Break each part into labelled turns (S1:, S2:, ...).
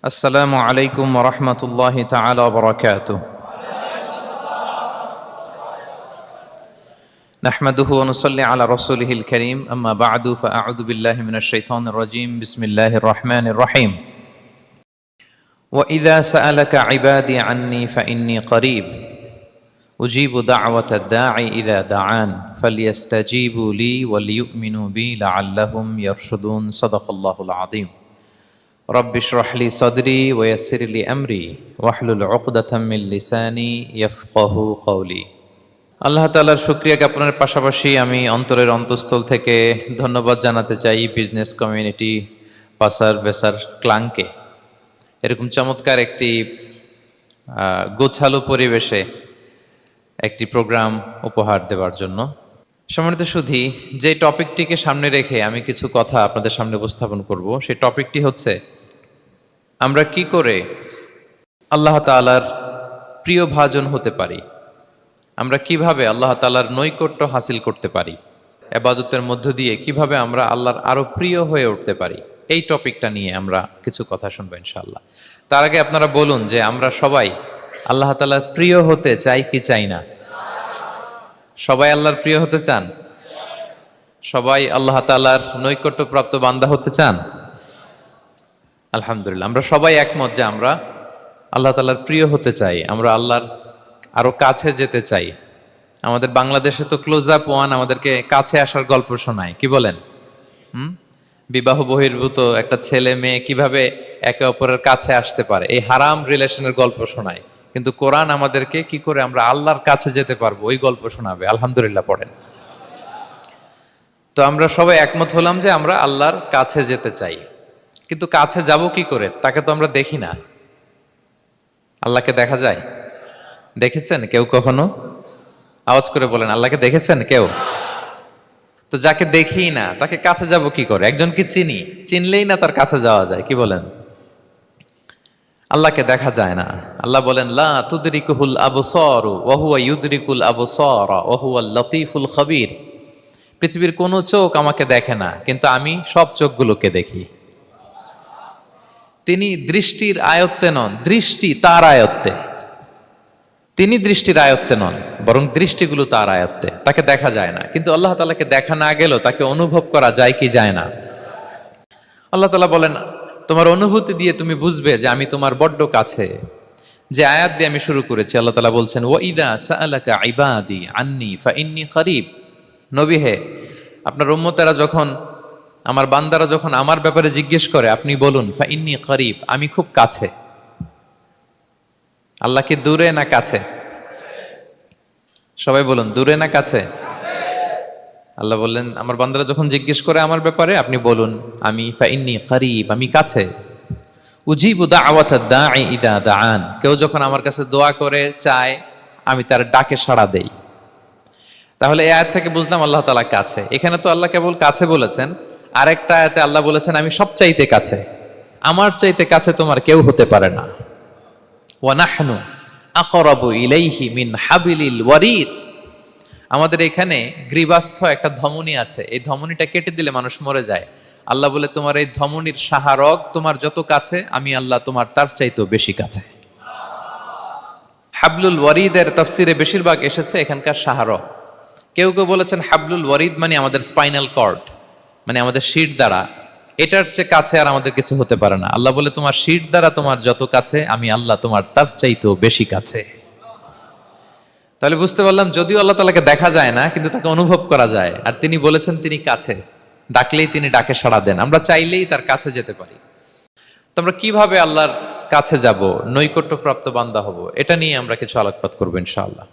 S1: السلام عليكم ورحمة الله تعالى وبركاته. نحمده ونصلي على رسوله الكريم، أما بعد فأعوذ بالله من الشيطان الرجيم. بسم الله الرحمن الرحيم. وإذا سألك عبادي عني فإني قريب أجيب دعوة الداعي إذا دعان فليستجيبوا لي وليؤمنوا بي لعلهم يرشدون. صدق الله العظيم. رب اشرح لي صدري ويسر لي أمري واحلل عقدة من لساني يفقهوا قولي. আল্লাহ তাআলার শুকরিয়া জ্ঞাপনের পাশাপাশি আমি অন্তরের অন্তঃস্থল থেকে ধন্যবাদ জানাতে চাই বিজনেস কমিউনিটি পাসার বেসার ক্লাংকে এরকম চমৎকার একটি গোছালো পরিবেশে একটি প্রোগ্রাম উপহার দেওয়ার জন্য। সম্মানিত সুধী, যে টপিকটিকে সামনে রেখে আমি কিছু কথা আপনাদের সামনে উপস্থাপন করব, সেই টপিকটি হচ্ছে আমরা কি করে আল্লাহ তাআলার প্রিয় ভাজন হতে পারি, আমরা কিভাবে আল্লাহ তাআলার নৈকট্য হাসিল করতে পারি, ইবাদতের মধ্য দিয়ে কিভাবে আমরা আল্লাহর আরো প্রিয় হয়ে উঠতে পারি, এই টপিকটা নিয়ে আমরা কিছু কথা শুনবো ইনশাআল্লাহ। তার আগে আপনারা বলুন যে আমরা সবাই আল্লাহ তাআলার প্রিয় হতে চাই কি চাই না? সবাই আল্লাহর প্রিয় হতে চান? সবাই আল্লাহ তাআলার নৈকট্যপ্রাপ্ত বান্দা হতে চান? আলহামদুলিল্লাহ, আমরা সবাই একমত যে আমরা আল্লাহ তাআলার প্রিয় হতে চাই, আমরা আল্লাহর আরো কাছে যেতে চাই। আমাদের বাংলাদেশে তো ক্লোজ আপ ওয়ান আমাদেরকে কাছে আসার গল্প শোনায়, কি বলেন? বিবাহ বহির্ভূত একটা ছেলে মেয়ে কিভাবে একে অপরের কাছে আসতে পারে, এই হারাম রিলেশনের গল্প শোনায়। কিন্তু কোরআন আমাদেরকে কি করে আমরা আল্লাহর কাছে যেতে পারবো ওই গল্প শোনাবে। আলহামদুলিল্লাহ পড়েন। তো আমরা সবাই একমত হলাম যে আমরা আল্লাহর কাছে যেতে চাই, কিন্তু কাছে যাব কি করে? তাকে তো আমরা দেখি না। আল্লাহকে দেখা যায়? দেখেছেন কেউ কখনো? আওয়াজ করে বলেন, আল্লাহকে দেখেছেন কেউ? তো যাকে দেখি না তাকে কাছে যাব কি করে? একজনকে চিনি, চিনলেই না তার কাছে যাওয়া যায়, কি বলেন? আল্লাহকে দেখা যায় না। আল্লাহ বলেন লা তুদরিকুহুল আবসারু ওয়া হুয়া ইউদরিকুল আবসারা ওয়া হুয়াল লতীফুল খবীর। পৃথিবীর কোনো চোখ আমাকে দেখে না, কিন্তু আমি সব চোখগুলোকে দেখি। তিনি দৃষ্টির আয়ত্তে নন, দৃষ্টি তার আয়ত্তে। তিনি দৃষ্টির আয়ত্তে নন, বরং দৃষ্টিগুলো তার আয়ত্তে। তাকে দেখা যায় না, কিন্তু আল্লাহ তাআলাকে দেখা না গেলেও তাকে অনুভব করা যায় কি যায় না? আল্লাহ তাআলা বলেন তোমার অনুভূতি দিয়ে তুমি বুঝবে যে আমি তোমার বড্ড কাছে। যে আয়াত দিয়ে আমি শুরু করেছি, আল্লাহ তাআলা বলছেন ওয়া ইযা সাআলাকা ইবাদি আন্নী ফাইন্নী করিব। নবী হে, আপনার উম্মতেরা যখন, আমার বান্দারা যখন আমার ব্যাপারে জিজ্ঞেস করে, আপনি বলুন ফাইন্নী করিব, আমি খুব কাছে। আল্লাহ কি দূরে না কাছে? সবাই বলুন, দূরে না কাছে? আল্লাহ বললেন আমার বান্দারা যখন জিজ্ঞেস করে আমার ব্যাপারে, আপনি বলুন আমি ফাইন্নী করিব, আমি কাছে। উজিবু দাওয়াতাদ দাঈ ইযা দাআন, কেউ যখন আমার কাছে দোয়া করে চায়, আমি তার ডাকে সাড়া দেই। তাহলে এই আয়াত থেকে বুঝলাম আল্লাহ তাআলা কাছে। এখানে তো আল্লাহ কেবল কাছে বলেছেন, আরেকটা আয়াতে আল্লাহ বলেছেন আমি সবচাইতে কাছে, আমার চাইতে কাছে তোমার কেউ হতে পারে না। ওয়া নাহনু আকরাবু ইলাইহি মিন হাবিলিল ওয়ারিদ। আমাদের এখানে গ্রীবাস্থ একটা ধমনী আছে, এই ধমনীটা কেটে দিলে মানুষ মরে যায়। আল্লাহ বলে তোমার এই ধমনীর সাহারক তোমার যত কাছে, আমি আল্লাহ তোমার তার চাইতেও বেশি কাছে। হাবলুল ওয়ারিদের তাফসিরে বেশিরভাগ এসেছে এখানকার সাহারক। কেউ কেউ বলেছেন হাবলুল ওয়ারিদ মানে আমাদের স্পাইনাল কর্ড, মানে আমাদের শির দ্বারা। এটার চেয়ে কাছে আর আমাদের কিছু হতে পারে না। আল্লাহ বলে তোমার শির দ্বারা তোমার যত কাছে, আমি আল্লাহ তোমার তার চাইতেও বেশি কাছে। তাহলে বুঝতে পারলাম যদিও আল্লাহ তাআলাকে দেখা যায় না, কিন্তু তাকে অনুভব করা যায়। আর তিনি বলেছেন তিনি কাছে, ডাকলেই তিনি ডাকে সাড়া দেন। আমরা চাইলেই তার কাছে যেতে পারি। তো আমরা কিভাবে আল্লাহর কাছে যাব, নৈকট্যপ্রাপ্ত বান্দা হব, এটা নিয়ে আমরা কিছু আলোকপাত করবো ইনশাআল্লাহ।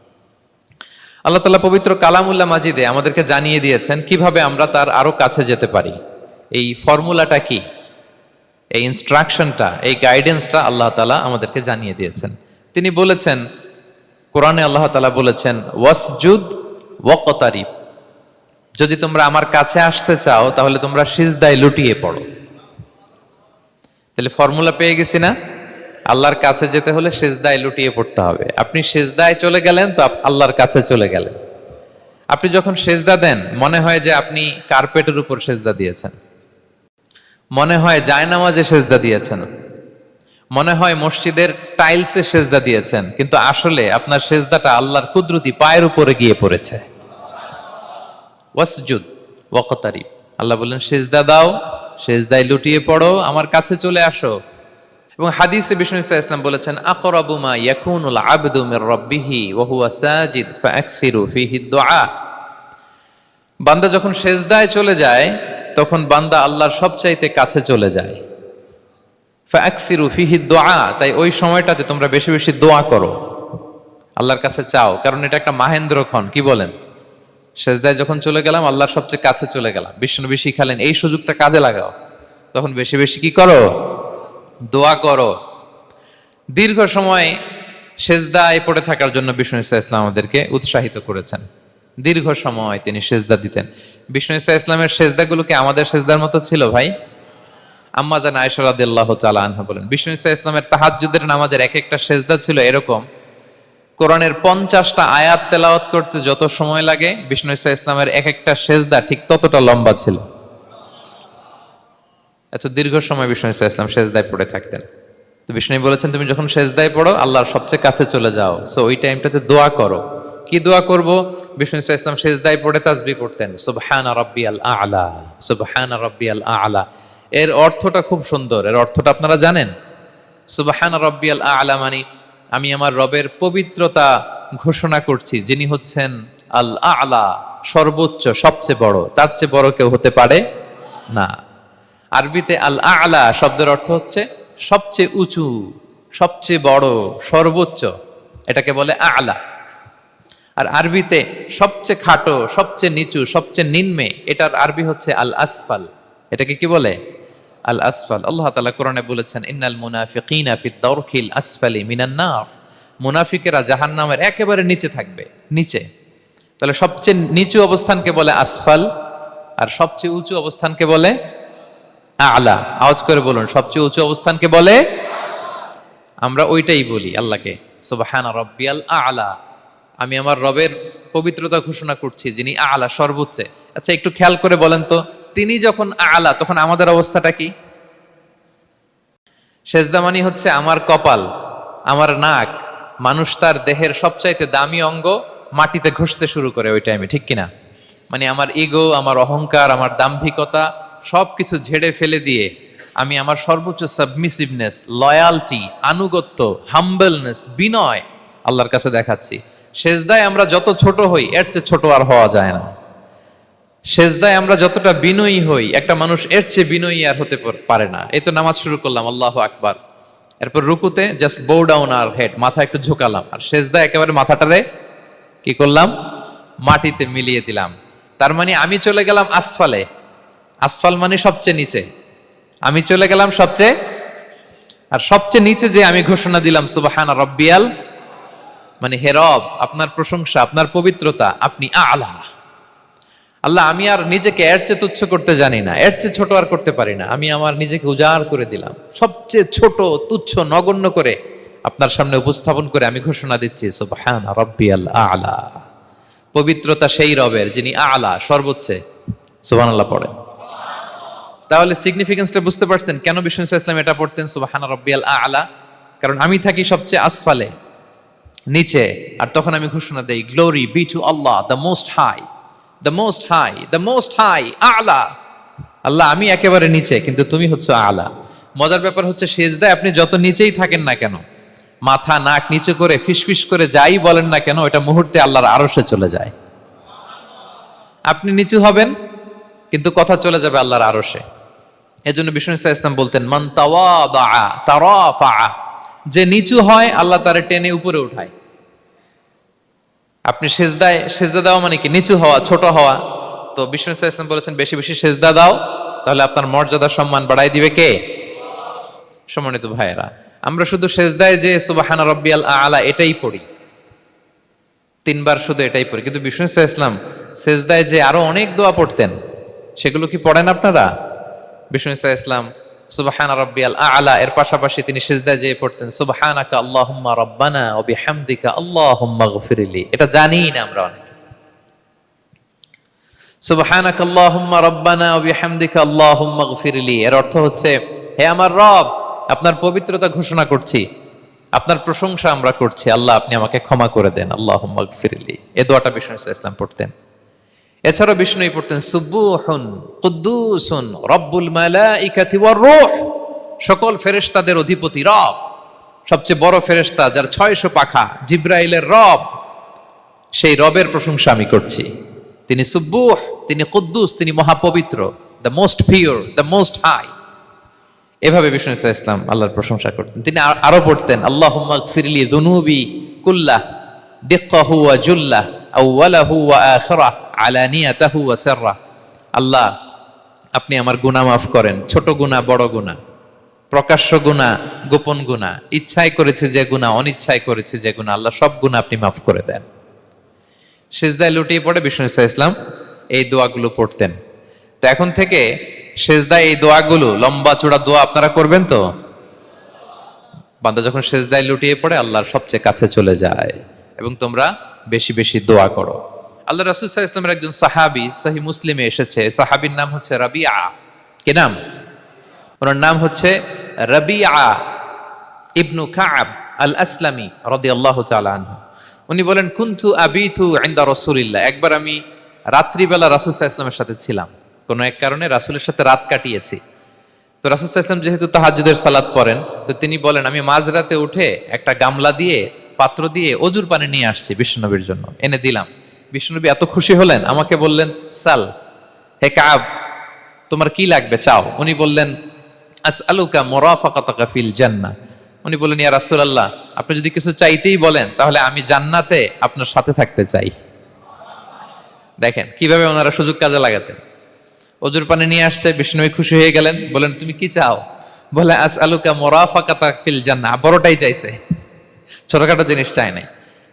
S1: আল্লাহ তাআলা পবিত্র কালামুল্লাহ মাজিদে আমাদেরকে জানিয়ে দিয়েছেন কিভাবে আমরা তার আরো কাছে যেতে পারি। এই ফর্মুলাটা কি, এই ইনস্ট্রাকশনটা, এই গাইডেন্সটা আল্লাহ তাআলা আমাদেরকে জানিয়ে দিয়েছেন। তিনি বলেছেন কোরআনে, আল্লাহ তাআলা বলেছেন ওয়াসজুদ ওয়াকতারিব, যদি তোমরা আমার কাছে আসতে চাও তাহলে তোমরা সিজদায় লুটিয়ে পড়ো। তাহলে ফর্মুলা পেয়ে গেছি না? আল্লাহর কাছে যেতে হলে সিজদায় লুটিয়ে পড়তে হবে। আপনি সিজদায় চলে গেলেন তো আল্লাহর কাছে চলে গেলেন। আপনি যখন সিজদা দেন মনে হয় যে আপনি কার্পেটের উপর সিজদা দিয়েছেন, মনে হয় জায়নামাজে সিজদা দিয়েছেন, মনে হয় মসজিদের টাইলসে সেজদা দিয়েছেন, কিন্তু আসলে আপনার সেজদাটা আল্লাহর কুদরতি পায়ের উপরে গিয়ে পড়েছে। ওয়াসজুদ ওয়াকতারিব, আল্লাহ বললেন সেজদা দাও, সেজদায় লুটিয়ে পড়ো, আমার কাছে চলে আসো। এবং হাদিসে বিষ্ণু ইসলাম বলেছেন, আকরাবু মা ইয়াকুনুল আবদু মির রাব্বিহি ওয়া হুয়া সাজিদ ফাআকসিরু ফীহি দুআ। বান্দা যখন সেজদায় চলে যায় তখন বান্দা আল্লাহর সবচাইতে কাছে চলে যায়। ফাআকসিরু ফীহি দুআ, তাই ওই সময়টাতে তোমরা বেশি বেশি দোয়া করো, আল্লাহর কাছে চাও, কারণ এটা একটা মাহেন্দ্রক্ষণ। কি বলেন? সেজদায় যখন চলে গেলাম, আল্লাহর সবচেয়ে কাছে চলে গেলাম, বিষ্ণু শিখালেন এই সুযোগটা কাজে লাগাও, তখন বেশি বেশি কি করো? দোয়া করো। দীর্ঘ সময় সেজদায় পড়ে থাকার জন্য বিষ্ণু ইসলাম আমাদেরকে উৎসাহিত করেছেন। দীর্ঘ সময় তিনি সেজদা দিতেন। বিষ্ণু ইসলামের সেজদাগুলোকে আমাদের সেজদার মতো ছিল ভাই? আম্মা জান আয়েশা রাদিয়াল্লাহু তাআলা আনহা বলেন, বিষ্ণু ইসলামের তাহাজ্জুদের নামাজের এক একটা সেজদা ছিল এরকম, কোরআনের 50টা আয়াত তেলাওয়াত করতে যত সময় লাগে, বিষ্ণু ইসলামের এক একটা সেজদা ঠিক ততটা লম্বা ছিল। এত দীর্ঘ সময় বিষ্ণু ইসলাম সেজদায় পড়ে থাকতেন। তো বিষ্ণু বলেছেন, তুমি যখন সেজদায় পড়ো আল্লাহর সবচেয়ে কাছে চলে যাও, সো ওই টাইমটাতে দোয়া করো। কি দোয়া করব? বিষ্ণু ইসলাম সেজদায় পড়ে তাসবিহ পড়তেন, সুবহানা রাব্বিয়াল আ'লা, সুবহানা রাব্বিয়াল আ'লা। এর অর্থটা খুব সুন্দর। এর অর্থটা আপনারা জানেন? সুবহানা রাব্বিয়াল আ'লা মানে আমি আমার রবের পবিত্রতা ঘোষণা করছি, যিনি হচ্ছেন আল আ'লা, সর্বোচ্চ, সবচেয়ে বড়, তার চেয়ে বড় কেউ হতে পারে না। আরবিতে আল আ'লা শব্দের অর্থ হচ্ছে সবচেয়ে উঁচু, সবচেয়ে বড়, সর্বোচ্চ, এটাকে বলে আ'লা। আর আরবিতে সবচেয়ে খাটো, সবচেয়ে নিচু, সবচেয়ে নিম্নে, এটার আরবি হচ্ছে আল আসফাল। এটাকে কি বলে? আল আসফাল। আল্লাহ তাআলা কোরআনে বলেছেন, ইন্নাল মুনাফিকিনা ফিদ দারকিল আসফালি মিনান নার, মুনাফিকেরা জাহান্নামের একেবারে নিচে থাকবে, নিচে। তাহলে সবচেয়ে নিচু অবস্থানকে বলে আসফাল, আর সবচেয়ে উঁচু অবস্থানকে বলে আ'লা। আওয়াজ করে বলুন, সবচেয়ে উঁচু অবস্থানকে বলে? আমরা ওইটাই বলি আল্লাহকে, সুবহানা রাব্বিয়াল আ'লা, আমি আমার রবের পবিত্রতা ঘোষণা করছি, যিনি আ'লা, সর্বোচ্চ। আচ্ছা, একটু খেয়াল করে বলেন তো, তিনি যখন আ'লা তখন আমাদের অবস্থাটা কি? সেজদা মানে হচ্ছে আমার কপাল, আমার নাক, মানুষ তার দেহের সবচাইতে দামি অঙ্গ মাটিতে ঘষতে শুরু করে ওই টাইমে, ঠিক কিনা? মানে আমার ইগো, আমার অহংকার, আমার দাম্ভিকতা সবকিছু ঝেড়ে ফেলে দিয়ে আমি আমার সর্বোচ্চ সাবমিসিভনেস, লয়ালটি, আনুগত্য, হাম্বলনেস, বিনয় আল্লাহর কাছে দেখাচ্ছি। সেজদায় আমরা যত ছোট হই এর চেয়ে ছোট আর হওয়া যায় না। সেজদায় আমরা যতটা বিনয়ী হই, একটা মানুষ এর চেয়ে বিনয়ী আর হতে পারে না। এই তো নামাজ শুরু করলাম, আল্লাহু আকবার, এরপর রুকুতে জাস্ট বো ডাউন আর হেড, মাথা একটু ঝুঁকালাম, আর সেজদায় একেবারে মাথাটারে কি করলাম? মাটিতে মিলিয়ে দিলাম। তার মানে আমি চলে গেলাম আসফালে। আসফাল মানে সবচেয়ে নিচে, আমি চলে গেলাম সবচেয়ে, আর সবচেয়ে নিচে যে আমি ঘোষণা দিলাম সুবহানা রাব্বিয়াল, মানে হে রব, আপনার প্রশংসা, আপনার পবিত্রতা, আপনি আ'লা। আল্লাহ, আমি আর নিজেকে এর চেয়ে তুচ্ছ করতে জানি না, এর চেয়ে ছোট আর করতে পারি না, আমি আমার নিজেকে উজাড় করে দিলাম, সবচেয়ে ছোট, তুচ্ছ, নগণ্য করে আপনার সামনে উপস্থাপন করে আমি ঘোষণা দিচ্ছি সুবহানা রাব্বিয়াল আ'লা। পবিত্রতা সেই রবের যিনি আ'লা, সর্বোচ্চ। সুবহানাল্লাহ পড়েন। তাহলে সিগনিফিকেন্সটা বুঝতে পারছেন কেন বিষ্ণু ইসলাম এটা পড়তেন, সুবহানা রাব্বিয়াল আ'লা? কারণ আমি থাকি সবচেয়ে আসফালে, নিচে, আর তখন আমি ঘোষণা দেই, glory be to Allah the most high, the most high, the most high, আ'লা। আল্লাহ, আমি একেবারে নিচে, কিন্তু তুমি হচ্ছে আ'লা। মজার ব্যাপার হচ্ছে, সেজদায় আপনি যত নিচেই থাকেন না কেন, মাথা নাক নিচু করে ফিসফিস করে যাই বলেন না কেন, এটা মুহূর্তে আল্লাহর আরশে চলে যায়। আপনি নিচু হবেন কিন্তু কথা চলে যাবে আল্লাহর আরশে। এজন্য বিষ্ণু ইসলাম বলতেন, মান তাওয়াদা তারাফা, যে নিচু হয় আল্লাহ তারে টেনে উপরে উঠায়। আপনি সেজদায়, সেজদা দেওয়া মানে কি? নিচু হওয়া, ছোট হওয়া। তো বিষ্ণু ইসলাম বলেছেন, বেশি বেশি সেজদা দাও, তাহলে আপনার মর্যাদা, সম্মান বাড়াই দিবে কে? সম্মানিত ভাইয়েরা, আমরা শুধু সেজদায় যে সুবহানা রাব্বিয়াল আ'লা এটাই পড়ি, 3 বার শুধু এটাই পড়ি, কিন্তু বিষ্ণু ইসলাম সেজদায় যে আরো অনেক দোয়া পড়তেন, সেগুলো কি পড়েন আপনারা? বিষ্ণু ইসলাম সুবহানা রাব্বিয়াল আ'লা এর পাশাপাশি তিনি সিজদায় যেয়ে পড়তেন সুবহানাকা আল্লাহুম্মা রাব্বানা ওয়া বিহামদিকা আল্লাহুম্মা গফিরলি। এটা জানি না আমরা অনেকে। সুবহানাকা আল্লাহুম্মা রাব্বানা ওয়া বিহামদিকা আল্লাহুম্মা গফিরলি এর অর্থ হচ্ছে, হে আমার রব, আপনার পবিত্রতা ঘোষণা করছি, আপনার প্রশংসা আমরা করছি। আল্লাহ আপনি আমাকে ক্ষমা করে দেন, আল্লাহুম্মা গফিরলি। এই দোয়াটা বিষ্ণু ইসলাম পড়তেন। এছাড়াও বিষ্ণুই পড়তেন সুবুহুন কুদ্দুসুন রব্বুল মালাইকাতি ওয়ার রূহ, সকল ফেরেশতাদের অধিপতি রব, সবচেয়ে বড় ফেরেশতা যার 600 পাখা, জিব্রাইলের রব, সেই রবের প্রশংসা আমি করছি। তিনি সুবুহ, তিনি কুদ্দুস, তিনি মহাপবিত্র, the most pure, the most high. এভাবে বিষ্ণু ইসলাম আল্লাহর প্রশংসা করতেন। তিনি আরো পড়তেন আল্লাহুম্মা গফিরলি যুনুবি কুল্লাহ দিক্কাহু ওয়া জুল্লাহ আউওয়ালাহু ওয়া আখিরাহ আলানিয়াতাহু ওয়া সিররাহ। আল্লাহ আপনি আমার গুনাহ মাফ করেন, ছোট গুনাহ, বড় গুনাহ, প্রকাশ্য গুনাহ, গোপন গুনাহ, ইচ্ছায় করেছে যে গুনাহ, অনিচ্ছায় করেছে যে গুনাহ, আল্লাহ সব গুনাহ আপনি মাফ করে দেন। সিজদায় লুটিয়ে পড়ে বিষ্ণু ইসলাম এই দোয়াগুলো পড়তেন। তো এখন থেকে সেজদায় এই দোয়াগুলো, লম্বা চূড়া দোয়া আপনারা করবেন তো? বান্দা যখন সেজদায় লুটিয়ে পড়ে আল্লাহর সবচেয়ে কাছে চলে যায়। এবং তোমরা বেশি বেশি দোয়া করো। আল্লাহ রাসূল সাল্লাল্লাহু আলাইহি ওয়াসাল্লামের একজন সাহাবী, সহিহ মুসলিমে এসেছে, সাহাবীর নাম হচ্ছে রাবিআ। কি নাম? ওনার নাম হচ্ছে রাবিআ ইবনু কাব আল আসলামি রাদিয়াল্লাহু তাআলা আনহু। উনি বলেন কুনতু আবিতু ইনদা রাসূলিল্লাহ, একবার আমি রাত্রিবেলা রাসূল সাল্লাল্লাহু আলাইহি ওয়াসাল্লামের সাথে ছিলাম, কোনো এক কারণে রাসূলের সাথে রাত কাটিয়েছি। তো রাসূল সাল্লাল্লাহু আলাইহি ওয়াসাল্লাম যেহেতু তাহাজ্জুদের সালাত পড়েন, তো তিনি বলেন আমি মাঝরাতে উঠে একটা গামলা দিয়ে, পাত্র দিয়ে অজুর পানি নিয়ে আসছি বিশ্বনবীর জন্য, এনে দিলাম। বিশ্বনবী এত খুশি হলেন, আমাকে বললেন সাল, হে কাব তোমার কি লাগবে চাও। উনি বললেন আসআলুকা মুরাফাকাতাকা ফিল জান্নাহ। উনি বললেন ইয়া রাসূলুল্লাহ, আপনি যদি কিছু চাইতেই বলেন তাহলে আমি জান্নাতে আপনার সাথে থাকতে চাই। দেখেন কিভাবে ওনারা সুযোগ কাজে লাগাতেন। অজুর পানি নিয়ে আসছে, বিষ্ণুবী খুশি হয়ে গেলেন, বলেন তুমি কি চাও? বলে আসআলুকা মুরাফাকাতাকা ফিল জান্নাহ, বড়টাই চাইছে, ছোটখাটো জিনিস চাই নাই।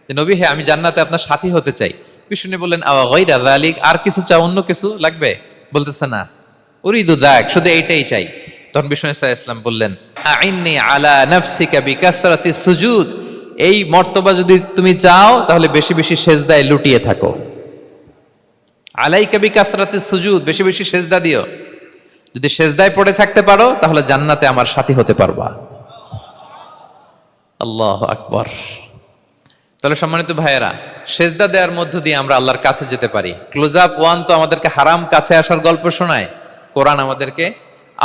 S1: যে নবী হে আমি জান্নাতে আপনার সাথী হতে চাই। বিষ্ণু বললেন আওয়া গায়রা যালিক, আর কিছু চাও, অন্য কিছু লাগবে? বলতেছে না, উরিদু যাক, শুধু এইটাই চাই। তখন বিষ্ণু সাল্লাল্লাহু আলাইহি ওয়াসাল্লাম বললেন আইন্নি আলা নাফসিকা বিকাসরাতি সুজুদ, এই মর্তবা যদি তুমি চাও তাহলে বেশি বেশি সেজদায় লুটিয়ে থাকো। আলাইকা বিকাসরাতি সুজুদ, বেশি বেশি সেজদা দিও। যদি সেজদায় পড়ে থাকতে পারো তাহলে জান্নাতে আমার সাথী হতে পারবা। আল্লাহু আকবার। তাহলে সম্মানিত ভাইয়েরা, সেজদা দেওয়ার মধ্য দিয়ে আমরা আল্লাহর কাছে যেতে পারি। ক্লোজ আপ ওয়ান তো আমাদেরকে হারাম কাছে আসার গল্প শোনায়, কোরআন আমাদেরকে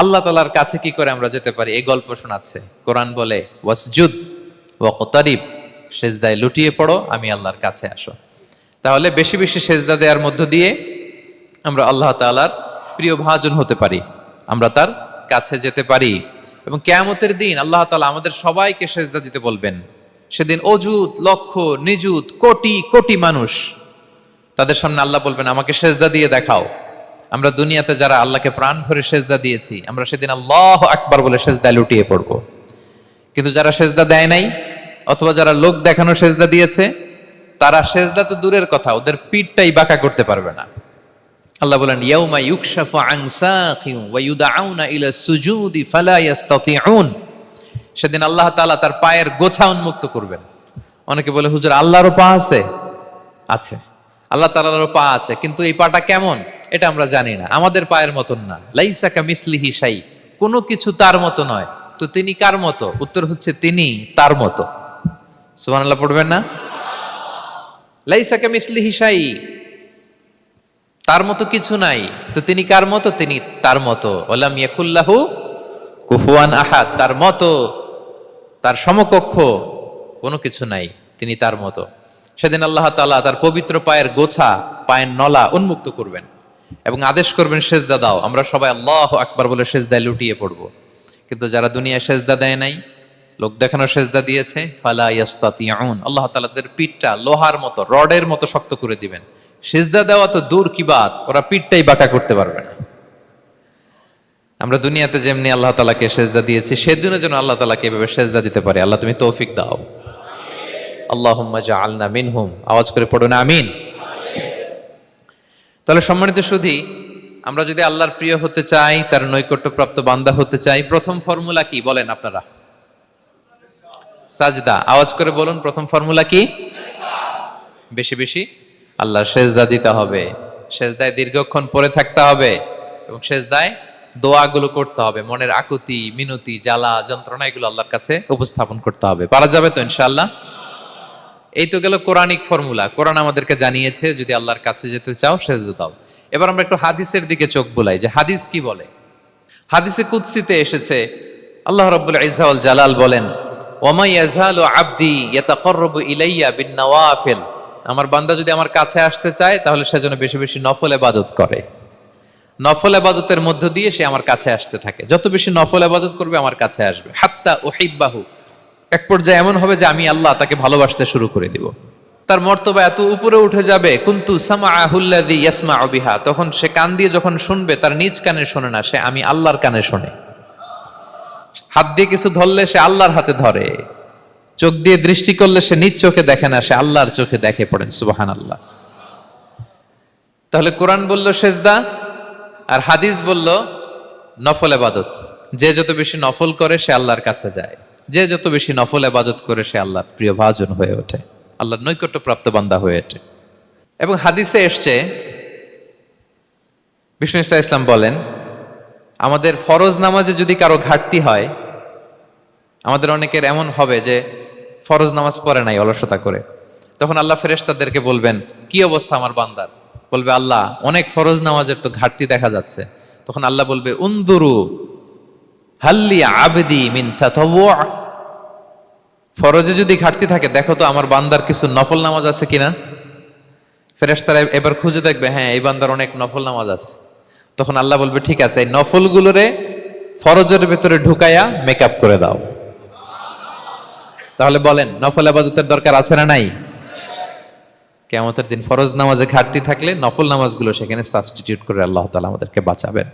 S1: আল্লাহ তাআলার কাছে কি করে আমরা যেতে পারি এই গল্প শোনাচ্ছে। কোরআন বলে ওয়াসজুদ ওয়াকতারিব, সেজদায় লুটিয়ে পড়ো, আমি আল্লাহর কাছে আসো। তাহলে বেশি বেশি সেজদা দেওয়ার মধ্য দিয়ে আমরা আল্লাহ তাআলার প্রিয় ভাজন হতে পারি, আমরা তার কাছে যেতে পারি। এবং কিয়ামতের দিন আল্লাহ তাআলা আমাদের সবাইকে সেজদা দিতে বলবেন। সেদিন অযুত লক্ষ নিযুত কোটি কোটি মানুষ, তাদের সামনে আল্লাহ বলবেন আমাকে সেজদা দিয়ে দেখাও। আমরা দুনিয়াতে যারা আল্লাহকে প্রাণ ভরে সেজদা দিয়েছি, আমরা সেদিন আল্লাহু আকবার বলে সেজদায় লুটিয়ে পড়বো। কিন্তু যারা সেজদা দেয় নাই, অথবা যারা লোক দেখানো সেজদা দিয়েছে, তারা সেজদা তো দূরের কথা, ওদের পিঠটাই বাঁকা করতে পারবে না। আল্লাহ বলেন ইয়াউমা ইউকশাফু আন সাকিন ওয়া ইউদআউনা ইলা সুজুদি ফালা ইস্তাতিউন, সেদিন আল্লাহ তাআলা তার পায়ের গোছা উন্মুক্ত করবেন। অনেকে বলে হুজুর আল্লাহরও পা আছে? আছে, আল্লাহ তাআলারও পা আছে, কিন্তু এই পাটা কেমন এটা আমরা জানি না, আমাদের পায়ের মতন না। লাইসা কামিসলিহি শাই, কোনো কিছু তার মতো নয়। তো তিনি কার মতো? উত্তর হচ্ছে তিনি তার মতো। সুবহানাল্লাহ পড়বেন না? লাইসা কামিসলিহি শাই, তার মতো কিছু নাই। তো তিনি কার মতো? তিনি তার মতো। ওয়ালাম ইয়াকুল্লাহু কুফুয়ান আহাদ, তার মতো, তার সমকক্ষ কোনো কিছু নাই, তিনি তার মতো। সেদিন আল্লাহ তাআলা তার পবিত্র পায়ের গোছা, পায়ের নলা উন্মুক্ত করবেন এবং আদেশ করবেন সেজদা দাও। আমরা সবাই আল্লাহু আকবার বলে সেজদায় লুটিয়ে পড়ব। কিন্তু যারা দুনিয়ায় সেজদা দেয় নাই, লোক দেখানো সেজদা দিয়েছে, ফালা ইয়াস্তাতিউন, আল্লাহ তাআলা তাদের পিঠটা লোহার মতো, রডের মতো শক্ত করে দিবেন। সেজদা দেওয়া তো দূর কি বাত, ওরা পিঠটাই বাঁকা করতে পারবে না। আমরা দুনিয়াতে যেমনি আল্লাহ তাআলাকে সেজদা দিয়েছি, সেদিনও যেন আল্লাহ তাআলাকে এভাবে সেজদা দিতে পারে। আল্লাহ তুমি তৌফিক দাও। আল্লাহুম্মা জাআলনা মিনহুম, আওয়াজ করে পড়ুন আমিন। তাহলে সম্মানিত সুধী, আমরা যদি আল্লাহর প্রিয় হতে চাই, তার নৈকট্যপ্রাপ্ত বান্দা হতে চাই, প্রথম ফর্মুলা কি বলেন আপনারা? সাজদা। আওয়াজ করে বলুন, প্রথম ফর্মুলা কি? বেশি বেশি আল্লাহর সেজদা দিতে হবে, সেজদায় দীর্ঘক্ষণ পড়ে থাকতে হবে এবং সেজদায় দোয়াগুলো করতে হবে, মনের আকুতি মিনতি জ্বালা যন্ত্রণা এগুলো আল্লাহর কাছে উপস্থাপন করতে হবে। পারা যাবে তো ইনশাআল্লাহ? এই তো গেল কোরআনিক ফর্মুলা। কোরআন আমাদেরকে জানিয়েছে যদি আল্লাহর কাছে যেতে চাও সেজদা দাও। এবার আমরা একটু হাদিসের দিকে চোখ বুলাই যে হাদিস কি বলে। হাদিসে কুদসিতে এসেছে, আল্লাহ রাব্বুল ইজ্জা ওয়াল জালাল বলেন, ওমা ইয়াজালু আবদি ইয়াতাকাররাবু ইলাইয়া বিন-নওয়াফিল, আমার বান্দা যদি আমার কাছে আসতে চায় তাহলে সে যেন বেশি বেশি নফল ইবাদত করে। নফল ইবাদতের মধ্য দিয়ে সে আমার কাছে আসতে থাকে, যত বেশি নফল ইবাদত করবে আমার কাছে আসবে। হাত্তা উহিব্বাহু, এক পর্যায়ে এমন হবে যে আমি আল্লাহ তাকে ভালোবাসতে শুরু করে দিব। তার মর্তবা এত উপরে উঠে যাবে, কুনতু সামাআহুল্লাযী ইয়াসমাউ বিহা, তখন সে কান দিয়ে যখন শুনবে তার নিজ কানে শোনে না, সে আমি আল্লাহর কানে শোনে। হাত দিয়ে কিছু ধরলে সে আল্লাহর হাতে ধরে, চোখ দিয়ে দৃষ্টি করলে সে নিজ চোখে দেখে না, সে আল্লাহর চোখে দেখে। পড়েন সুবহানাল্লাহ। তাহলে কোরআন বলল সেজদা, আর হাদিস বলল নফল ইবাদত। যে যত বেশি নফল করে সে আল্লাহর কাছে যায়, যে যত বেশি নফল ইবাদত করে সে আল্লাহর প্রিয় ভাজন হয়ে ওঠে, আল্লাহর নৈকট্যপ্রাপ্ত বান্দা হয়ে ওঠে। এবং হাদিসে এসছে, বিষ্ণু ইসা ইসলাম বলেন, আমাদের ফরজ নামাজে যদি কারো ঘাটতি হয়, আমাদের অনেকের এমন হবে যে ফরজ নামাজ পড়ে নাই অলসতা করে, তখন আল্লাহ ফেরেশতাদেরকে বলবেন কি অবস্থা আমার বান্দার। বলবে আল্লাহ অনেক ফরজ নামাজের তো ঘাটতি দেখা যাচ্ছে। তখন আল্লাহ বলবে উনদুরু হাল্লি আবদি মিন তাতাওয়ু, ফরজে যদি ঘাটতি থাকে দেখো তো আমার বান্দার কিছু নফল নামাজ আছে কিনা। ফেরেশতারা এবার খুঁজে দেখবে, হ্যাঁ এই বান্দার অনেক নফল নামাজ আছে। তখন আল্লাহ বলবে ঠিক আছে, এই নফলগুলোরে ফরজের ভেতরে ঢুকায়া মেকআপ করে দাও। তাহলে বলেন নফল ইবাদতের দরকার আছে না নাই? কিয়ামতের দিন ফরজ নামাজে ঘাটতি থাকলে নফল নামাজগুলো সেখানে সাবস্টিটিউট করে আল্লাহ তাআলা আমাদেরকে বাঁচাবেন।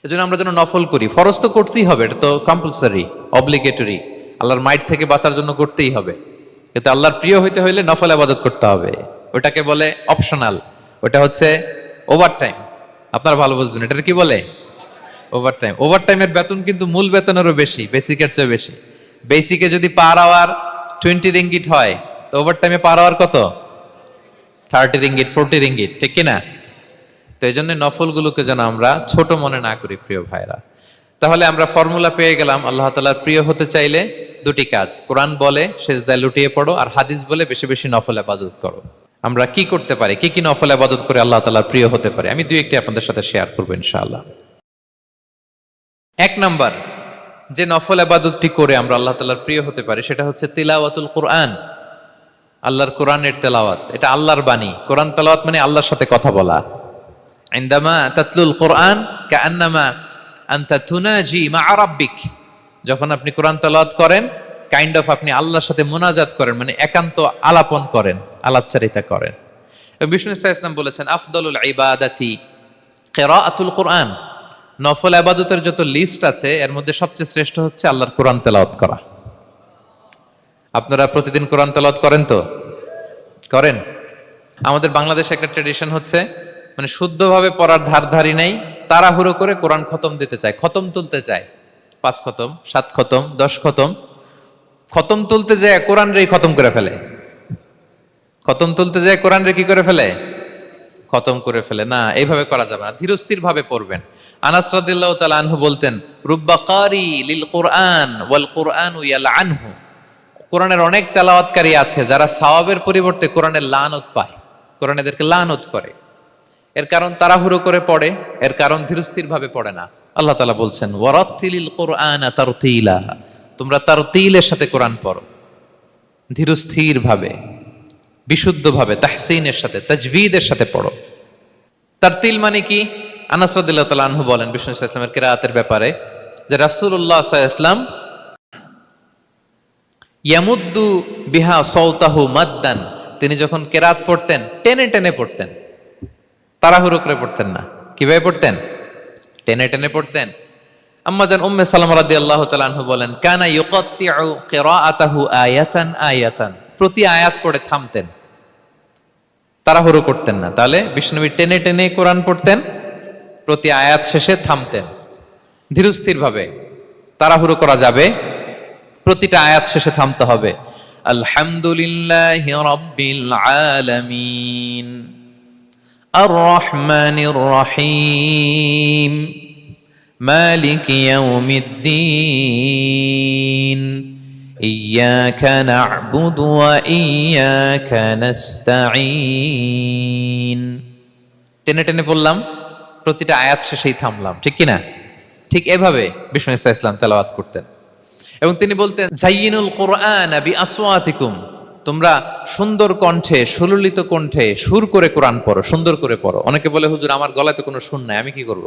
S1: এজন্য আমরা যেন নফল করি। ফরজ তো করতেই হবে, এটা তো কম্পালসারি, অব্লিগেটরি, আল্লাহর মাইট থেকে বাঁচার জন্য করতেই হবে। কিন্তু আল্লাহর প্রিয় হইতে হইলে নফল ইবাদত করতে হবে। ওটাকে বলে অপশনাল, ওটা হচ্ছে ওভারটাইম। আপনারা ভালো বুঝবেন, এটার কি বলে? ওভারটাইম। ওভারটাইমের বেতন কিন্তু মূল বেতনেরও বেশি, বেসিকের চেয়ে বেশি। বেসিকে যদি পার আওয়ার 20 রিঙ্গিট হয়, তো ওভারটাইমে পার আওয়ার কত? 30 রিঙ্গিট, 40 রিঙ্গিট, ঠিক কিনা? তো এই জন্য নফলগুলোকে যেন আমরা ছোট মনে না করি প্রিয় ভাইরা। তাহলে আমরা ফর্মুলা পেয়ে গেলাম, আল্লাহ তাআলার প্রিয় হতে চাইলে দুটি কাজ, কোরআন বলে সেজদায় লুটিয়ে পড়ো, আর হাদিস বলে বেশি বেশি নফল ইবাদত করো। আমরা কি করতে পারি, কি কি নফল ইবাদত করে আল্লাহ তাআলার প্রিয় হতে পারি, আমি দুই একটি আপনাদের সাথে শেয়ার করবো ইনশাআল্লাহ। এক নাম্বার যে নফল ইবাদতটি করে আমরা আল্লাহ তাআলার প্রিয় হতে পারি সেটা হচ্ছে তিলাওয়াতুল কোরআন, আল্লাহর কোরআনের তেলাওয়াত। এটা আল্লাহর বাণী। কোরআন তেলাওয়াত মানে আল্লাহর সাথে কথা বলা। ইনদামা তাতলুল কোরআন কাআন্নামা আনতা তুনাজি মা রাব্বিক, যখন আপনি কোরআন তেলাওয়াত করেন কাইন্ড অফ আপনি আল্লাহর সাথে মুনাজাত করেন, মানে একান্ত আলাপন করেন, আলাপচারিতা করেন। বিষ্ণু ইসলাম বলেছেন আফদলুল ইবাদাতি কিরাআতুল কোরআন, নফল ইবাদতের যত লিস্ট আছে এর মধ্যে সবচেয়ে শ্রেষ্ঠ হচ্ছে আল্লাহর কোরআন তেলাওয়াত করা। আপনারা প্রতিদিন কোরআন তেলাওয়াত করেন তো? করেন? আমাদের বাংলাদেশে একটা ট্র্যাডিশন হচ্ছে, মানে শুদ্ধভাবে পড়ার ধারধারি নেই, তাড়াহুড়ো করে কোরআন খতম দিতে চায়, খতম তুলতে চায়। 5 খতম, 7 খতম, 10 খতম। খতম তুলতে যায় কোরআন রে খতম করে ফেলে। খতম তুলতে যায় কোরআন রে কি করে ফেলে? খতম করে ফেলে। না, এইভাবে করা যাবে না, ধীরস্থির ভাবে পড়বেন। আনাস রাদিয়াল্লাহু তাআলা আনহু বলতেন, রুব্বা কারি লিল কোরআন ওয়াল কোরআনু ইয়ালআনহু, কোরআনের অনেক তেলাওয়াতকারী আছে যারা সওয়াবের পরিবর্তে কোরআনের লানত পায়, কোরআন এদেরকে লানত করে। এর কারণ তাড়াহুড়ো করে পড়ে, এর কারণ ধীরস্থির ভাবে পড়ে না। আল্লাহ তাআলা বলছেন ওয়ারাত্তিলিল কোরআনা তারতিলা, তোমরা তারতিলের সাথে কোরআন পড়ো, ধীরস্থির ভাবে, বিশুদ্ধ ভাবে, তাহসিনের সাথে, তাজবিদের সাথে পড়ো। তারতিল মানে কি? আনাস রাদিয়াল্লাহু তাআলা আনহু বলেন বিষ্ণু সাল্লাল্লাহু আলাইহি ওয়াসাল্লামের কিরাআতের ব্যাপারে যে রাসূলুল্লাহ সাল্লাল্লাহু আলাইহি ওয়াসাল্লাম ইয়ামুদ্দু বিহা সাওতাহু মাদ্দান, তিনি যখন কিরাত পড়তেন টেনে টেনে পড়তেন, তাড়াহুড়ো করে পড়তেন না। কিভাবে পড়তেন? টেনে টেনে পড়তেন। আম্মা জান উম্মে সালামা রাদিয়াল্লাহু তাআলা আনহা বলেন কানা ইউকাত্তিউ কিরাআতাহু আয়াতান আয়াতান, প্রতি আয়াত পড়ে থামতেন, তাড়াহুড়ো করতেন না। তাহলে বিষ্ণুনবী টেনে টেনে কোরআন পড়তেন, প্রতি আয়াত শেষে থামতেন, ধীরস্থির ভাবে। তাড়াহুড়ো করা যাবে, প্রতিটা আয়াত শেষে থামতে হবে। আলহামদুলিল্লাহি রাব্বিল আলামিন আর রহমানির রহিম মালিকি ইয়াউমিদ্দিন ইয়্যাকা না'বুদু ওয়া ইয়্যাকা নাস্তাঈন। টেনে টেনে বললাম, প্রতিটা আয়াত শেষেই থামলাম, ঠিক কিনা? ঠিক এভাবে বিষ্ণু ইসা ইসলাম তেলাওয়াত করতেন। এবং তিনি বলতেন, জাইয়িনুল কুরআন বিআসওয়াতিকুম, তোমরা সুন্দর কণ্ঠে, সুললিত কণ্ঠে সুর করে কোরআন পড়ো, সুন্দর করে পড়ো। অনেকে বলে, হুজুর আমার গলায় তো কোনো সুর নাই, আমি কি করব?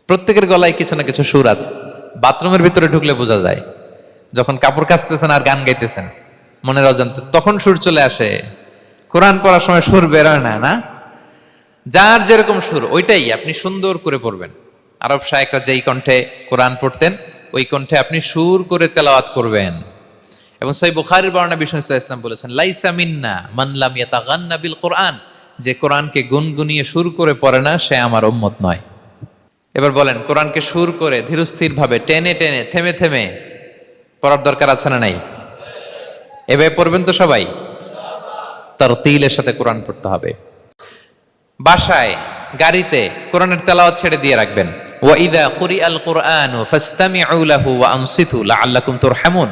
S1: প্রত্যেকের গলায় কিছু না কিছু সুর আছে। বাথরুমের ভিতরে ঢুকলে বোঝা যায়, যখন কাপড় কাচতেছেন আর গান গাইতেছেন মনের অজান্তে, তখন সুর চলে আসে। কোরআন পড়ার সময় সুর বেরোয় না, না? যার যেরকম সুর ওইটাই আপনি সুন্দর করে পড়বেন। আরব শায়েখরা যেই কণ্ঠে কোরআন পড়তেন, ওই কণ্ঠে আপনি সুর করে তেলাওয়াত করবেন। এবং সহিহ বুখারীর বর্ণনা বিষ্ণু ইসলাম বলেছেন, লাইসা মিন্না মান লাম ইয়াতাগান্না বিল কোরআন, যে কোরআনকে গুনগুনিয়ে সুর করে পড়ে না সে আমার উম্মত নয়। এবার বলেন, কোরআনকে সুর করে ধীরস্থির ভাবে টেনে টেনে থেমে থেমে পড়ার দরকার আছে না নাই? এভাবে পড়বেন তো সবাই? তারতিলের সাথে কোরআন পড়তে হবে। বাসায়, গাড়িতে কোরআনের তেলাওয়াত ছেড়ে দিয়ে রাখবেন। ওয়া ইযা কুরিআল কুরআনু ফাসতামিউ লাহু ওয়া আনসিতু লাআল্লাকুম তুরহামুন।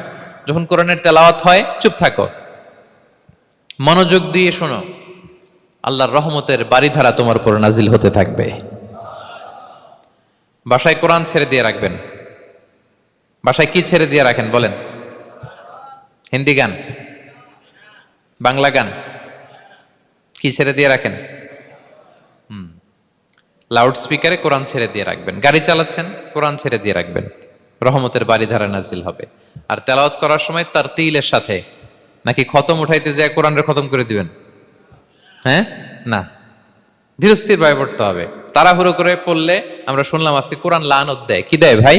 S1: যখন কোরআনের তেলাওয়াত হয় চুপ থাকো, মনোযোগ দিয়ে শোনো, আল্লাহর রহমতের বারিধারা তোমার উপর নাজিল হতে থাকবে। বাসায় কোরআন ছেড়ে দিয়ে রাখবেন। বাসায় কি ছেড়ে দিয়ে রাখেন বলেন? হিন্দি গান, বাংলা গান, কি ছেড়ে দিয়ে রাখেন? লাউড স্পিকারে কোরআন ছেড়ে দিয়ে রাখবেন। গাড়ি চালাচ্ছেন, কোরআন ছেড়ে দিয়ে রাখবেন, রহমতের বারিধারা নাজিল হবে। আর তেলাওয়াত করার সময় তারতিলের সাথে, নাকি খতম উঠাইতে যায় কোরআনের খতম করে দিবেন? হ্যাঁ, না, ধীরস্থির ভাবে পড়তে হবে। তাড়াহুড়ো করে পড়লে আমরা শুনলাম আজকে কোরআন লানত দেয়। কি দেয় ভাই?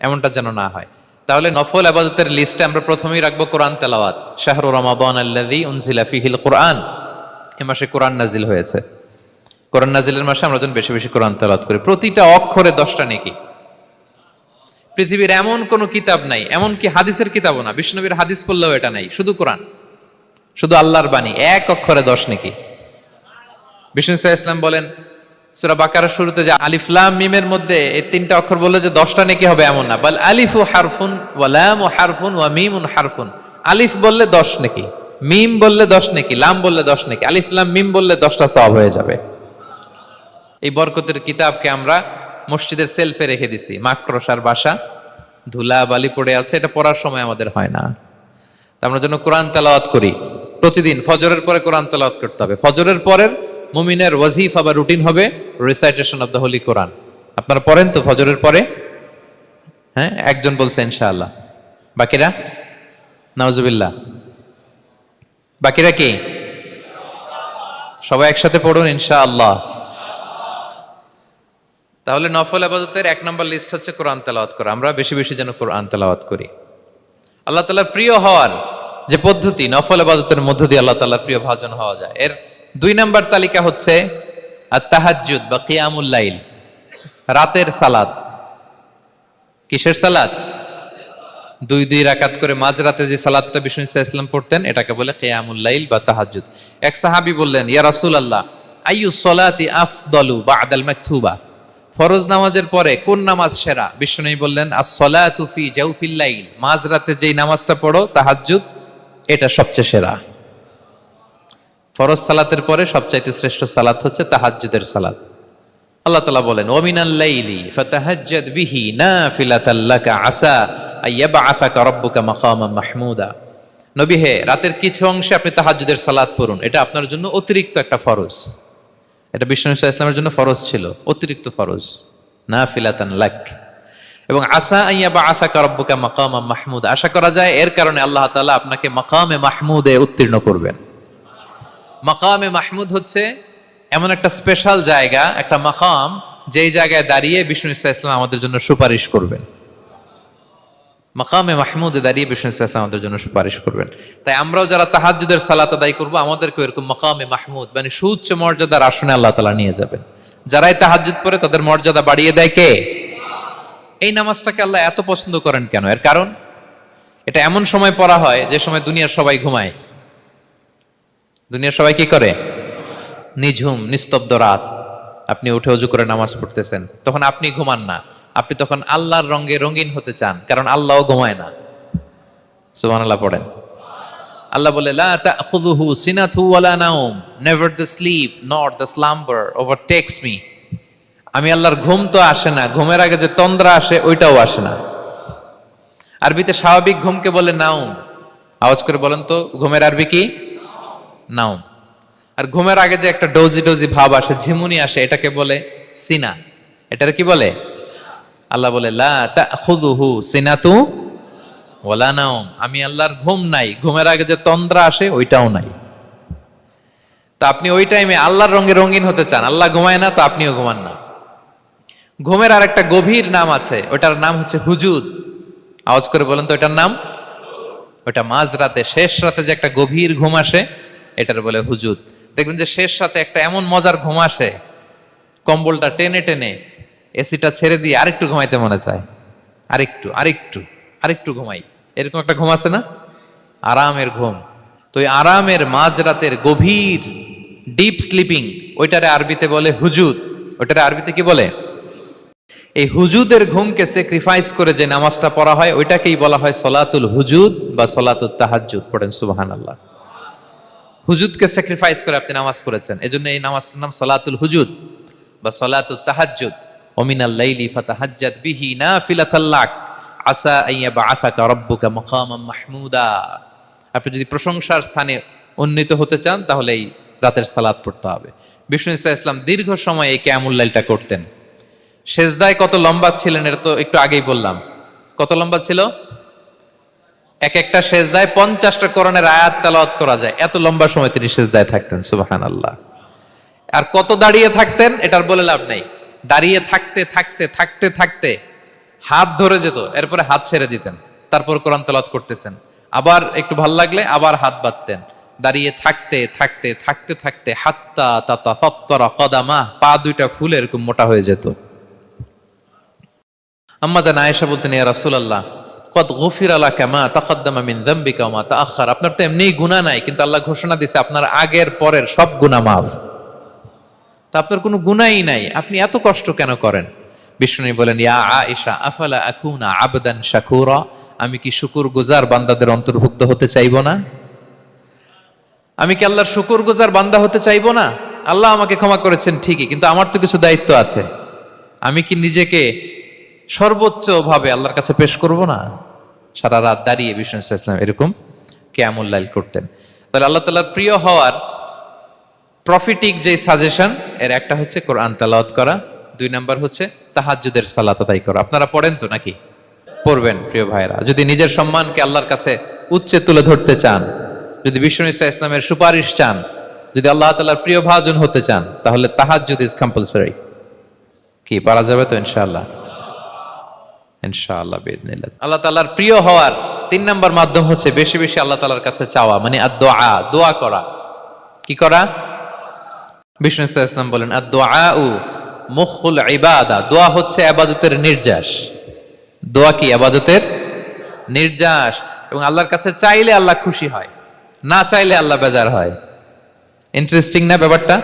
S1: এমনটা যেন না হয়। তাহলে নফল ইবাদতের লিস্টে আমরা প্রথমেই রাখবো কোরআন তেলাওয়াত। শাহরু রমাদান আল্লাযী উনজিলা ফীহিল কুরআন, এই মাসে কোরআন নাজিল হয়েছে। কোরআন নাজিলের মাসে আমরা যেন বেশি বেশি কোরআন তেলাওয়াত করি। প্রতিটা অক্ষরে 10টা নেকি। পৃথিবীর এমন কোন কিতাব নাই, এমন কি হাদিসের কিতাবও না, বিষ্ণুনবীর হাদিস পড়লেও এটা নাই, শুধু কোরআন, শুধু আল্লাহর বাণী, এক অক্ষরে 10 নেকি। বিষ্ণু ইসলাম বলেন সূরা বাকারার শুরুতে যে আলিফ লাম মিমের মধ্যে এই 3টা অক্ষর বললে যে 10টা নেকি হবে এমন না, বল আলিফু হারফুন ওয়া লামু হারফুন ওয়া মিমুন হারফুন। আলিফ বললে 10 নেকি, মিম বললে 10 নেকি, লাম বললে 10 নেকি, আলিফ লাম মিম বললে 10টা সওয়াব হয়ে যাবে। এই বরকতের কিতাবকে আমরা মসজিদের সেলফে রেখে দিছি। মাকড়সার বাসা, ধুলা বালি পড়ে আছে, এটা পড়ার সময় আমাদের হয় না। আমরা যেন কোরআন তেলাওয়াত করি প্রতিদিন। ফজরের পরে কোরআন তেলাওয়াত করতে হবে। ফজরের পরের মুমিনের ওয়াজিফা বা রুটিন হবে রিসাইটেশন অফ দ্য হোলি কোরআন। আপনারা পড়েন তো ফজরের পরে? হ্যাঁ, একজন বলছে ইনশাআল্লাহ, বাকিরা নাউজুবিল্লাহ। বাকিরা কি? সবাই একসাথে পড়ুন ইনশাআল্লাহ। তাহলে নফল ইবাদতের 1 নম্বর লিস্ট হচ্ছে কোরআন তেলাওয়াত করা। আমরা বেশি বেশি যেন কোরআন তেলাওয়াত করি। আল্লাহ তাআলার প্রিয় হওয়ার যে পদ্ধতি, নফল ইবাদতের মধ্য দিয়ে আল্লাহ তাআলার প্রিয় ভাজন হওয়া যায়। এর 2 নম্বর তালিকা হচ্ছে আত-তাহাজ্জুদ বা কিয়ামুল লাইল, রাতের সালাত। কিসের সালাত? 2 রাকাত করে মাঝরাতে যে সালাতটা বিষ্ণু ইসলাম পড়তেন, এটাকে বলে কিয়ামুল লাইল বা তাহাজ্জুদ। এক সাহাবী বললেন, ইয়া রাসূলুল্লাহ, আইয়ুস সালাতি আফদালু বা'দাল মাকতুবা, ফরজ নামাজের পরে কোন নামাজ সেরা? বিষ্ণু বললেন, আস-সালাতু ফি জাওফিল লাইল, মাঝরাতে যেই নামাজটা পড়ো তাহাজ্জুদ, এটা সবচেয়ে সেরা। ফরজ সালাতের পরে সবচাইতে শ্রেষ্ঠ সালাত হচ্ছে তাহাজ্জুদের সালাত। আল্লাহ তাআলা বলেন, ওয়া মিনাল লাইলি ফাতাহাজ্জাদ বিহি নাফিলাতাল লাকা আসা আইয়াবআসাকা রাব্বুকা মাকামান মাহমুদা। নবী হে, রাতের কিছু অংশে আপনি তাহাজ্জুদের সালাত পড়ুন, এটা আপনার জন্য অতিরিক্ত একটা ফরজ। এটা বিষ্ণু ইসলামের জন্য ফরজ ছিল, অতিরিক্ত ফরজ, নাফিলাতান লাক। এবং আসা আইয়াবআসাকা রাব্বুকা মাকামান মাহমুদা, আশা করা যায় এর কারণে আল্লাহ তাআলা আপনাকে মাকামে মাহমুদে উত্তীর্ণ করবেন। মাকামে মাহমুদ হচ্ছে এমন একটা স্পেশাল জায়গা, একটা মাকাম, যেই জায়গায় দাঁড়িয়ে বিষ্ণু ইসলাম আমাদের জন্য সুপারিশ করবেন। মাকামে মাহমুদে দাঁড়িয়ে বিষ্ণু ইসলাম আমাদের জন্য সুপারিশ করবেন। তাই আমরাও যারা তাহাজ্জুদের সালাত আদায় করবো, আমাদেরকে এরকম মাকামে মাহমুদ মানে সুউচ্চ মর্যাদার আসনে আল্লাহ তাআলা নিয়ে যাবেন। যারাই তাহাজ্জুদ পড়ে তাদের মর্যাদা বাড়িয়ে দেয় কে? এই নামাজটাকে আল্লাহ এত পছন্দ করেন কেন? এর কারণ, এটা এমন সময় পড়া হয় যে সময় দুনিয়ার সবাই ঘুমায়। দুনিয়ার সবাই কি করে? নিঝুম নিস্তব্ধ রাত, আপনি উঠে অজু করে নামাজ পড়তেছেন, তখন আপনি ঘুমান না, আপনি তখন আল্লাহর রঙে রঙিন হতে চান, কারণ আল্লাহও ঘুমায় না। সুবহানাল্লাহ পড়েন। আল্লাহ বলে লা তাখুযুহু সিনাতু ওয়ালা নাওম, never the sleep nor the slumber overtakes me. আমি আল্লাহর ঘুম তো আসে না, ঘুমের আগে যে তন্দ্রা আসে ওইটাও আসে না। আরবিতে স্বাভাবিক ঘুমকে বলে নাওম। আওয়াজ করে বলেন তো ঘুমের আরবি কি? নাওম। আর ঘুমের আগে যে একটা ডোজি ডোজি ভাব আসে, ঝিমুনি আসে, এটাকে বলে সিনা। এটার কি বলে? আল্লাহ বলে লা তাখুযুহু সিনাতু ওয়ালা নাওম, আমি আল্লাহর ঘুম নাই, ঘুমের আগে যে তন্দ্রা আসে ওইটাও নাই। তো আপনি ওই টাইমে আল্লাহর রঙে রঙিন হতে চান, আল্লাহ ঘুমায় না তো আপনিও ঘুমান না। ঘুমের আর একটা গভীর নাম আছে, ওটার নাম হচ্ছে হুজুদ। আওয়াজ করে বলেন তো ওটার নাম? ওটা মাঝরাতে, শেষ রাতে যে একটা গভীর ঘুম আসে, এটার বলে হুজুদ। দেখবেন যে শেষ রাতে একটা এমন মজার ঘুম আসে, কম্বলটা টেনে টেনে এসিটা ছেড়ে দিয়ে আরেকটু ঘুমাইতে মনে চায়, আরেকটু আরেকটু আরেকটু ঘুমাই, এরকম একটা ঘুম আছে না? আরামের ঘুম। তো এই আরামের মাঝরাতের গভীর ডিপ স্লিপিং, ওইটারে আরবিতে বলে হুজুদ। ওইটারে আরবিতে কি বলে? এই হুজুদের ঘুমকে স্যাক্রিফাইস করে যে নামাজটা পড়া হয় ওইটাকেই বলা হয় সলাতুল হুজুদ বা সলাতুত তাহাজ্জুদ। পড়েন সুবহানাল্লাহ। হুজুদকে স্যাক্রিফাইস করে আপনি নামাজ পড়েছেন, এজন্য এই নামাজটার নাম সলাতুল হুজুদ বা সলাতুত তাহাজ্জুদ। ওয়া মিনাল লাইলি ফাতাহাজ্জাদ বিহি নাফিলাতাল লাক আসা আইয়া বাআসাকা রাব্বুকা মাকামাম মাহমুদা। আপনি যদি প্রশংসার স্থানে উন্নীত হতে চান তাহলে এই রাতের সালাত পড়তে হবে। বিষ্ণু ইসা ইসলাম দীর্ঘ সময় এই কিয়ামুল লাইলটা করতেন। সেজদায় কত লম্বা ছিলেন এটা তো একটু আগেই বললাম। কত লম্বা ছিল? এক একটা সেজদায় 50টা কোরআনের আয়াত তেলাওয়াত করা যায়, এত লম্বা সময় তিনি সেজদায় থাকতেন। সুবহানাল্লাহ। আর কত দাঁড়িয়ে থাকতেন এটার বলে লাভ নাই। দাঁড়িয়ে থাকতে থাকতে থাকতে থাকতে হাত ধরে যেত, এরপরে হাত ছেড়ে দিতেন, তারপর কোরআন তেলাওয়াত করতেছেন। আবার একটু ভাল লাগলে আবার হাত বাঁধতেন। দাঁড়িয়ে থাকতে থাকতে থাকতে থাকতে হাত্তা তাতাফাত্তারা কদামা, পা দুইটা ফুলে এরকম মোটা হয়ে যেত। আম্মা জান আয়েশা বলতেন, ইয়া রাসূলুল্লাহ কদ গুফিরা লাকা মা তাকদ্দামা মিন যামবিকা ওয়া মা তাআখার। আপনার তো এমনিই গুনাহ নাই, কিন্তু আল্লাহ ঘোষণা দিয়েছে আপনার আগের পরের সব গুনাহ মাফ। তা আপনার কোনো গুনাহই নাই, আপনি এত কষ্ট কেন করেন? বিষ্ণু বলেন, ইয়া আয়েশা আফালা আকুনা আবদান শাকুরা, আমি কি শুকরগুজার বান্দাদের অন্তর্ভুক্ত হতে চাইবো না? আমি কি আল্লাহর শুকরগুজার বান্দা হতে চাইবো না? আল্লাহ আমাকে ক্ষমা করেছেন ঠিকই, কিন্তু আমার তো কিছু দায়িত্ব আছে। আমি কি নিজেকে সর্বোচ্চ ভাবে আল্লাহর কাছে পেশ করব না? সারা রাত দাঁড়িয়ে বিষ্ণু ইসলাম এরকম কিয়ামুল লাইল করতেন। তাহলে আল্লাহ তাআলার প্রিয় হওয়ার প্রফিটিক যে সাজেশন, এর একটা হচ্ছে কোরআন তেলাওয়াত করা, 2 নাম্বার হচ্ছে তাহাজ্জুদের সালাত আদায় করা। আপনারা পড়েন তো নাকি? পড়বেন প্রিয় ভাইরা। যদি নিজের সম্মানকে আল্লাহর কাছে উচ্চে তুলে ধরতে চান, যদি বিষ্ণু ইসলামের সুপারিশ চান, যদি আল্লাহ তাআলার প্রিয় ভাজন হতে চান, তাহলে তাহাজ্জুদ ইজ কম্পালসরি। কি পারা যাবে তো ইনশাআল্লাহ? ইনশাআল্লাহ বিইذنিল্লাহ। আল্লাহ তাআলার প্রিয় হওয়ার 3 নাম্বার মাধ্যম হচ্ছে বেশি বেশি আল্লাহ তাআলার কাছে চাওয়া, মানে আদ-দুআ, দোয়া করা। কি করা? বিষ্ণু ইসলাম বলেন আদ-দুআউ মুখুল ইবাদা, দোয়া হচ্ছে ইবাদতের নির্যাস। দোয়া কি? ইবাদতের নির্যাস। এবং আল্লাহর কাছে চাইলে আল্লাহ খুশি হয়, না চাইলে আল্লাহ বেজার হয়। ইন্টারেস্টিং না ব্যাপারটা?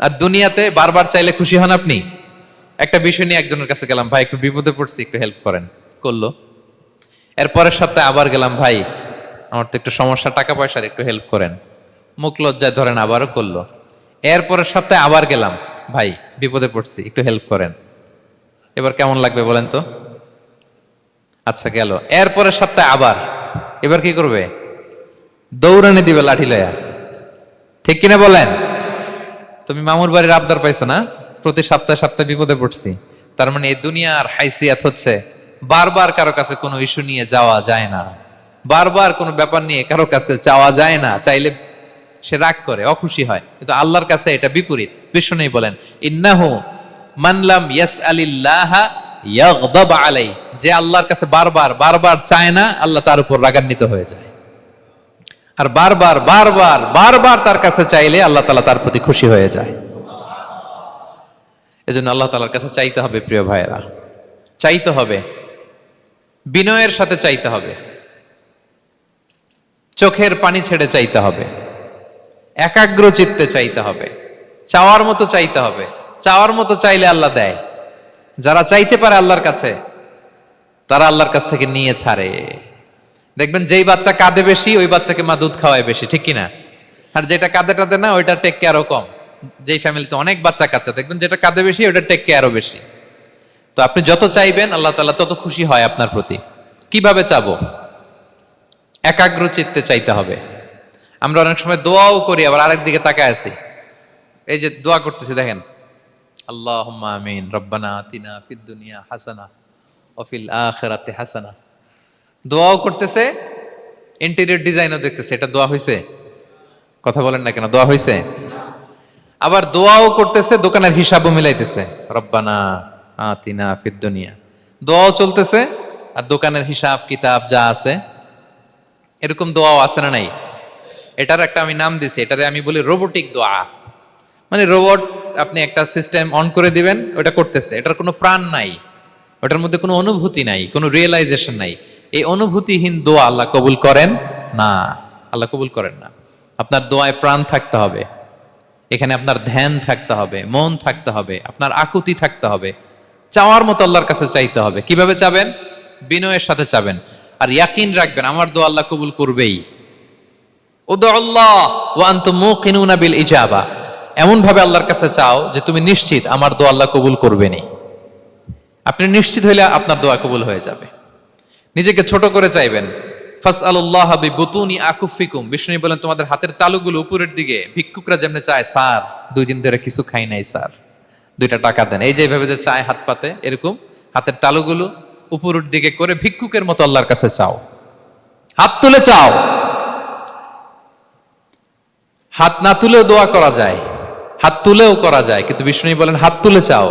S1: আর দুনিয়াতে বারবার চাইলে খুশি হন আপনি? একটা বিষয় নিয়ে একজনের কাছে গেলাম, ভাই একটু বিপদে পড়ছি, একটু হেল্প করেন, করলো। এর পরের সপ্তাহে আবার গেলাম, ভাই আমার তো একটু সমস্যা, টাকা পয়সার, একটু হেল্প করেন। মুখ লজ্জায় ধরেন, আবারও করলো। এর পরের সপ্তাহে আবার গেলাম, ভাই বিপদে পড়ছি, একটু হেল্প করেন। এবার কেমন লাগবে বলেন তো? আচ্ছা গেল। এর পরের সপ্তাহে আবার, এবার কি করবে? দৌড়ানি দিবে লাঠি লয়া। ঠিক কিনা বলেন? তুমি মামুর বাড়ির আবদার পাইছো না, প্রতি সপ্তাহে সপ্তাহে বিপদে পড়ছি। তার মানে এই দুনিয়ার হাইসিয়াত হচ্ছে বারবার কারো কাছে কোনো ইস্যু নিয়ে যাওয়া যায় না, বারবার কোনো ব্যাপার নিয়ে কারো কাছে চাওয়া যায় না। চাইলে সে রাগ করে, অখুশি হয়, কিন্তু আল্লাহর কাছে এটা বিপরীত। বিষ্ণু বলেন ইন্নাহু মান লাম ইয়াসআলিল্লাহা ইয়াগদাব আলাই, যে আল্লাহর কাছে বারবার বারবার চায় না, আল্লাহ তার উপর রাগান্বিত হয়ে যায়। আর বারবার বারবার বারবার তার কাছে চাইলে আল্লাহ তাআলা তার প্রতি খুশি হয়ে যায়। এজন্য আল্লাহ তাআলার কাছে চাইতে হবে প্রিয় ভাইয়েরা, চাইতে হবে, বিনয়ের সাথে চাইতে হবে, চোখের পানি ছেড়ে চাইতে হবে, একাগ্র চিত্তে চাইতে হবে, চাওয়ার মতো চাইতে হবে। চাওয়ার মতো চাইলে আল্লাহ দেয়। যারা চাইতে পারে আল্লাহর কাছে, তারা আল্লাহর কাছ থেকে নিয়ে ছাড়ে। দেখবেন যেই বাচ্চা কাঁদে বেশি, ওই বাচ্চাকে মা দুধ খাওয়ায় বেশি, ঠিক কিনা? আর যেটা কাঁদে টাদে না, ওইটা টেক কেয়ারও কম। যেই ফ্যামিলিতে অনেক বাচ্চা কাচ্চা, দেখবেন যেটা কাঁদে বেশি, ওইটা টেক কেয়ারও বেশি। তো আপনি যত চাইবেন আল্লাহ তাআলা তত খুশি হয় আপনার প্রতি। কিভাবে চাবো? একাগ্র চিত্তে চাইতে হবে। আমরা অনেক সময় দোয়াও করি, আবার আরেক দিকে তাকায় আছি। এই যে দোয়া করতেছি, দেখেন, আল্লাহুম্মা আমিন, রব্বানা আতিনা ফিদ দুনিয়া হাসানা ওয়া ফিল আখিরাতি হাসানা। দোয়াও করতেছে, ইন্টেরিয়র ডিজাইনও দেখতেছে। এটা দোয়া হইছে? কথা বলেন না কেন, দোয়া হইছে? আবার দোয়াও করতেছে, দোকানের হিসাবও মিলাইতেছে, রব্বানা আতিনা ফিদ দুনিয়া। দোয়াও চলতেছে আর দোকানের হিসাব কিতাব যা আছে, এরকম দোয়াও আছে না নাই? এটার একটা আমি নাম দিছি, এটারে আমি বলি রোবোটিক দোয়া। মানে রোবট, আপনি একটা সিস্টেম অন করে দিবেন, ওটা করতেছে, এটার কোনো প্রাণ নাই, ওটার মধ্যে কোনো অনুভূতি নাই, কোনো রিয়েলাইজেশন নাই। এই অনুভূতিহীন দোয়া আল্লাহ কবুল করেন না, আল্লাহ কবুল করেন না। আপনার দোয়ায় প্রাণ থাকতে হবে, এখানে আপনার ধ্যান থাকতে হবে, মন থাকতে হবে, আপনার আকুতি থাকতে হবে, চাওয়ার মতো আল্লাহর কাছে চাইতে হবে। কিভাবে চাবেন? বিনয়ের সাথে চাবেন, আর ইয়াকিন রাখবেন আমার দোয়া আল্লাহ কবুল করবেই। উদুল্লাহ ওয়া আনতুম মুকিনুনা বিল ইজাবা। এমন ভাবে আল্লাহর কাছে চাও যে তুমি নিশ্চিত আমার দোয়া আল্লাহ কবুল করবেনই। আপনি নিশ্চিত হইলে আপনার দোয়া কবুল হয়ে যাবে। নিজেকে ছোট করে চাইবেন। ফাসআলুল্লাহ বিবুতুনি আকুফিকুম। বিষ্ণু বলেন তোমাদের হাতের তালুগুলো উপরের দিকে, ভিক্ষুকরা যেমনি চায়, স্যার 2 দিন ধরে কিছু খাই নাই স্যার, 2টা টাকা দেন, এই যে এইভাবে যে চায় হাত পাতে, এরকম হাতের তালুগুলো উপরের দিকে করে ভিক্ষুকের মতো আল্লাহর কাছে চাও। হাত তুলে চাও। হাত না তুলেও দোয়া করা যায়, হাত তুলেও করা যায়, কিন্তু বিষ্ণু বলেন হাত তুলে চাও।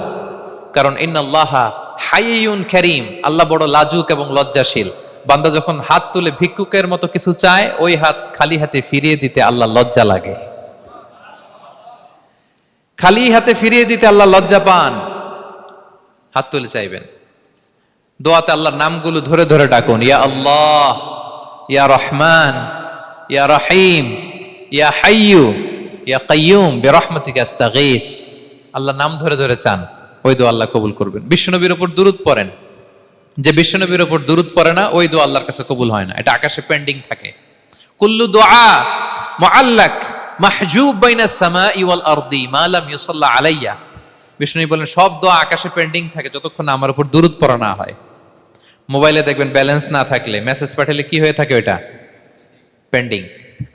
S1: কারণ ইন্নাল্লাহা হাইয়ুন কারীম, আল্লাহ বড় লাজুক এবং লজ্জাশীল। বান্দা যখন হাত তুলে ভিক্ষুকের মতো কিছু চায়, ওই হাত খালি হাতে ফিরিয়ে দিতে আল্লাহ লজ্জা লাগে। খালি হাতে ফিরিয়ে দিতে আল্লাহ লজ্জা পান। হাত তুলে চাইবেন। দোয়াতে আল্লাহর নামগুলো ধরে ধরে ডাকুন, ইয়া আল্লাহ, ইয়া রহমান, ইয়া রহিম, ইয়া হাইয়ু, ইয়া কাইয়ুম বিরহমাতিকা আস্তাগীথ। আল্লাহর নাম ধরে ধরে চান, ওই দোয়া আল্লাহ কবুল করবেন। বিশ্বনবীর উপর দুরূদ পড়েন। যে বিশ্বনবীর উপর দুরূদ পড়ে না, ওই দোয়া আল্লাহর কাছে কবুল হয় না, এটা আকাশে পেন্ডিং থাকে। কুল্লু দুআ মুআল্লাক মাহজুব বাইনাস সামাই ওয়াল আরদি মা লাম ইউসাল্লা আলাইয়া। বিষ্ণু বলেন সব দোয়া আকাশে পেন্ডিং থাকে যতক্ষণ আমার উপর দুরূদ পড়া না হয়। মোবাইলে দেখবেন ব্যালেন্স না থাকলে মেসেজ পাঠালে কি হয়ে থাকে? ওইটা পেন্ডিং।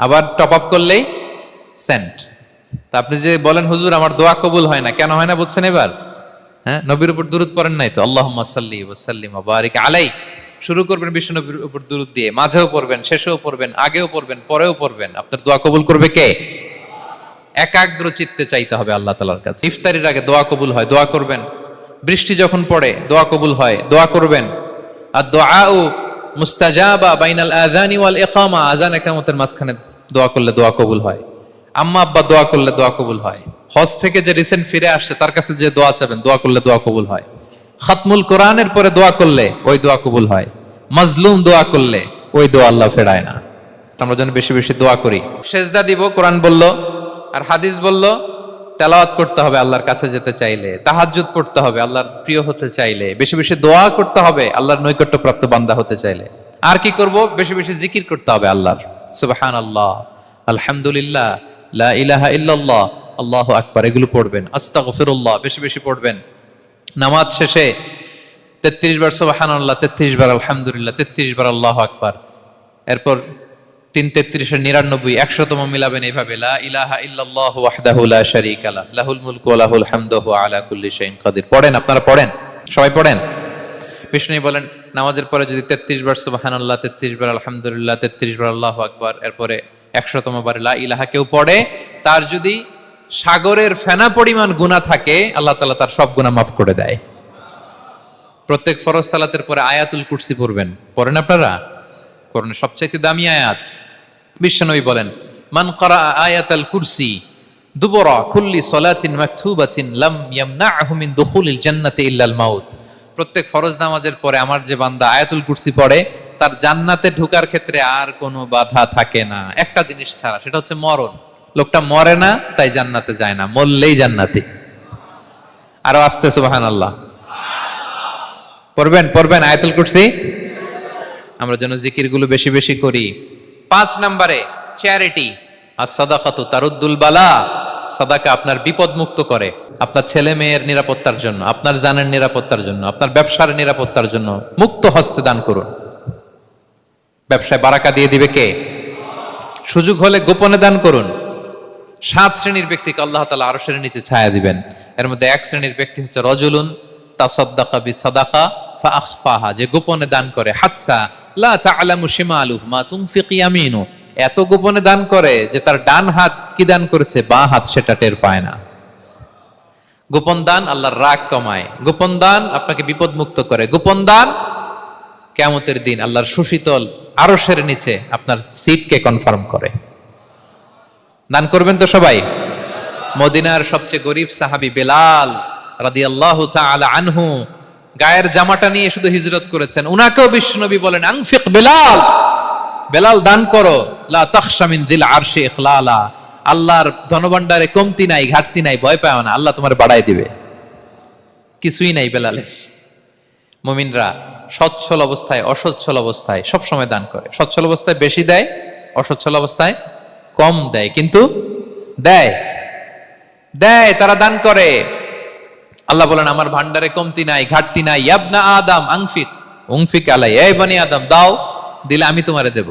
S1: আবার টপ আপ করলেই সেন্ট। তা আপনি যে বলেন হুজুর আমার দোয়া কবুল হয় না, কেন হয় না বুঝছেন এবার? হ্যাঁ, নবীর উপর দুরূদ পড়েন নাই তো। আল্লাহুম্মা সাল্লি ওয়া সাল্লিম ওয়া বারিক আলাইহি। শুরু করবেন বিশ্ব নবীর উপর দুরূদ দিয়ে, মাঝেও পড়বেন, শেষেও পড়বেন, আগেও পড়বেন, পরেও পড়বেন। আপনার দোয়া কবুল করবে কে? একাগ্র চিত্তে চাইতে হবে আল্লাহ তাআলার কাছে। ইফতারির আগে দোয়া কবুল হয়, দোয়া করবেন। বৃষ্টি যখন পড়ে দোয়া কবুল হয়, দোয়া করবেন। আর দুআউ মুস্তাজাবা বাইনাল আযানি ওয়াল ইকামা। আযান ইকামতের মাঝখানে দোয়া করলে দোয়া কবুল হয়। আম্মা আব্বা দোয়া করলে দোয়া কবুল হয়। হজ থেকে যে রিসেন্ট ফিরে আসছে তার কাছে যে দোয়া চাবেন, দোয়া করলে দোয়া কবুল হয়। খাতমুল কোরআনের পরে দোয়া করলে ওই দোয়া কবুল হয়। মাজলুম দোয়া করলে ওই দোয়া আল্লাহ ফেরায় না। আমরা যেন বেশি বেশি দোয়া করি। সেজদা দিব, কোরআন বলল আর হাদিস বলল তেলাওয়াত করতে হবে আল্লাহর কাছে যেতে চাইলে, তাহাজ্জুদ পড়তে হবে আল্লাহর প্রিয় হতে চাইলে, বেশি বেশি দোয়া করতে হবে আল্লাহর নৈকট্যপ্রাপ্ত বান্দা হতে চাইলে। আর কি করব? বেশি বেশি জিকির করতে হবে আল্লাহর। সুবহানাল্লাহ, আলহামদুলিল্লাহ, লা ইলাহা ইল্লাল্লাহ, আল্লাহু আকবার, এগুলো পড়বেন। আস্তাগফিরুল্লাহ বেশি বেশি পড়বেন। নামাজ শেষে 33 বার সুবহানাল্লাহ, 33 বার আলহামদুলিল্লাহ, 33 বার আল্লাহু আকবার। এরপর 3 33 99 100তম মিলাবেন এইভাবে, লা ইলাহা ইল্লাল্লাহু ওয়াহদাহু লা শারীকা লাহু লাহুল মুলকু ওয়া লাহুল হামদু ওয়া হুয়া আলা কুল্লি শাইইন কাদির। পড়েন, আপনারা পড়েন, সবাই পড়েন। বিষ্ণু বলেন নামাজের পরে যদি 33 বার সুবহানাল্লাহ, 33 বার আলহামদুলিল্লাহ, 33 বার আল্লাহু আকবার, এরপরে 100তম বার লা ইলাহা কেউ পড়ে, তার যদি সাগরের ফেনা পরিমাণ গুনাহ থাকে আল্লাহ তাআলা তার সব গুনাহ মাফ করে দেয়। প্রত্যেক ফরজ সালাতের পরে আয়াতুল কুরসি পড়বেন। পড়েন আপনারা? কোরআনের সবচাইতে দামি আয়াত। বিশ্বনবী বলেন মান ক্বারা আয়াতাল কুরসি দুবরা কুল্লি সালাতিন মাকতুবাতিন লাম ইয়ামনাহু মিন দুখুলিল জান্নাতি ইল্লাল মাউত। প্রত্যেক ফরজ নামাজের পরে আমার যে বান্দা আয়াতুল কুরসি পড়ে তার জান্নাতে ঢোকার ক্ষেত্রে আর কোনো বাধা থাকে না, একটা জিনিস ছাড়া, সেটা হচ্ছে মরণ। লোকটা মরে না তাই জান্নাতে যায় না, মরলেই জান্নাতি। আরো আস্তে সুবহানাল্লাহ পড়বেন পড়বেন আয়াতুল কুরসি। আমরা যেন জিকিরগুলো বেশি বেশি করি। 5 নম্বরে চ্যারিটি আর সাদাকাতু তারুদ্দুল বালা। সাদাকা আপনার বিপদ মুক্ত করে, আপনার ছেলে মেয়ের নিরাপত্তার জন্য, আপনার জানের নিরাপত্তার জন্য, আপনার ব্যবসার নিরাপত্তার জন্য মুক্ত হস্তে দান করুন। ব্যবসায় বারাকা দিয়ে দিবে কে? সুযোগ হলে গোপনে দান করুন। 7 শ্রেণীর ব্যক্তিকে আল্লাহ তাআলা আরশের নিচে ছায়া দিবেন। এর মধ্যে 1 শ্রেণীর ব্যক্তি হচ্ছে রজুলুন তাসাদ্দাকা বিসাদাকা ফাআখফাহা, যে গোপনে দান করে, হাত্তা লা তা'লামু শিমালুহু মা তুনফিকু ইয়ামিনু, এত গোপনে দান করে যে তার ডান হাত কি দান করেছে বাঁ হাত সেটা টের পায় না। গোপন দান আল্লাহর রাগ কমায়, গোপন দান আপনাকে বিপদ মুক্ত করে, গোপন দান কিয়ামতের দিন আল্লাহর সুশীতল আরশের নিচে আপনার সিটকে কনফার্ম করে। দান করবেন তো সবাই। মদিনার সবচেয়ে গরিব সাহাবী বেলাল রাদিয়াল্লাহু তাআলা আনহু গায়ের জামাটা নিয়ে শুধু হিজরত করেছেন। উনাকেও বিশ্বনবী বলেন আনফিক বেলাল, বেলাল দান করো, লা তাখশা মিন যিল আরশি ইখলালা, আল্লাহর ধনভাণ্ডারে কমতি নাই ঘাটতি নাই, ভয় পাও না, আল্লাহ তোমার বাড়াই দিবে। কিছুই নাই বেলালের। মুমিনরা সচ্ছল অবস্থায় অসচ্ছল অবস্থায় সব সময় দান করে। সচ্ছল অবস্থায় বেশি দেয়, অসচ্ছল অবস্থায় কম দেয়, কিন্তু দেয় দেয় তারা দান করে। আল্লাহ বলেন আমার ভান্ডারে কমতি নাই ঘাটতি নাই। ইয়াবনা আদম আনফিক উনফিক আলাই, এই বনি আদম দাও, দিলে আমি তোমারে দেব।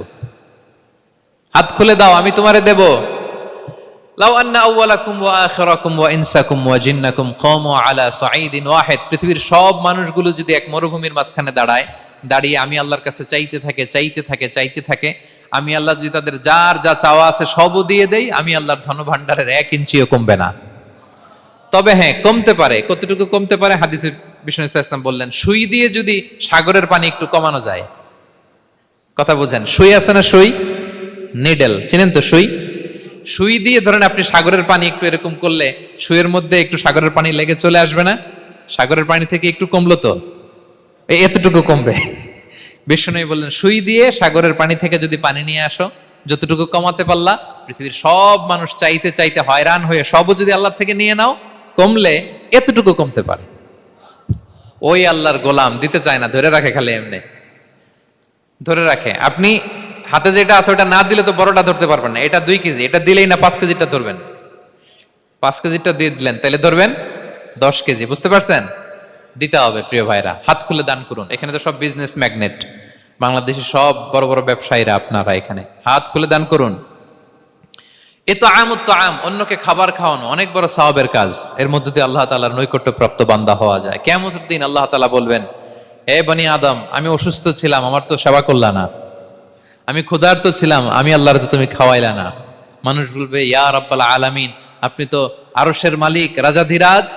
S1: হাত খুলে দাও, আমি তোমারে দেব। লাউ আন্না আউওয়ালাকুম ওয়া আখিরাকুম ওয়া ইনসাকুম ওয়া জিন্নাকুম কামু আলা সাঈদিন ওয়াহিদ, পৃথিবীর সব মানুষগুলো যদি এক মরুভূমির মাঝখানে দাঁড়িয়ে আমি আল্লাহর কাছে চাইতে থাকে, আমি আল্লাহ যদি তাদের যার যা চাওয়া আছে সবও দিয়ে দেই, আমি আল্লাহর ধনভাণ্ডারের 1 ইঞ্চিও কমবে না। তবে হ্যাঁ, কমতে পারে। কতটুকু কমতে পারে? হাদিসে বিষ্ণু ইসলাম বললেন, সুই দিয়ে যদি সাগরের পানি একটু কমানো যায়। কথা বুঝেন? সুই আছে না, সুই নিডেল, চিনেন তো সুই? সুই দিয়ে ধরেন আপনি সাগরের পানি একটু এরকম করলে সুইয়ের মধ্যে একটু সাগরের পানি লেগে চলে আসবে না? সাগরের পানি থেকে একটু কমলো তো, এতটুকু কমবে। বিষ্ণু বললেন সুই দিয়ে সাগরের পানি থেকে যদি পানি নিয়ে আসো, যতটুকু কমাতে পারলা, পৃথিবীর সব মানুষ চাইতে চাইতে হয়রান হয়ে সবও যদি আল্লাহ থেকে নিয়ে নাও, কমলে এতটুকু কমতে পারে। ওই আল্লাহর গোলাম দিতে চায় না, ধরে রাখে, খালি এমনি ধরে রাখে। আপনি হাতে যেটা আছে ওটা না দিলে তো বড়টা ধরতে পারবেন না। এটা 2 কেজি, এটা দিলেই না 5 কেজিটা ধরবেন। 5 কেজিটা দিয়ে দিলেন, তাহলে ধরবেন 10 কেজি। বুঝতে পারছেন? দিতে হবে প্রিয় ভাইরা, হাত খুলে দান করুন। এখানে তো সব বিজনেস ম্যাগনেট, বাংলাদেশের সব বড় বড় ব্যবসায়ীরা আপনারা এখানে, হাত খুলে দান করুন। ইতআমুত তাআম, অন্যকে খাবার খাওয়ানো অনেক বড় সওয়াবের কাজ। এর মধ্যে দিয়ে আল্লাহ তাআলার নৈকট্যপ্রাপ্ত বান্দা হওয়া যায়। কিয়ামতের দিন আল্লাহ তাআলা বলবেন, হে বনি আদম, আমি অসুস্থ ছিলাম, আমার তো সেবা করলা না। আমি ক্ষুধার্ত ছিলাম, আমি আল্লাহর তো তুমি খাওয়াইলা না। মানুষ বলবে, ইয়া রাব্বাল আলামিন, আপনি তো আরশের মালিক, রাজাধিরাজ,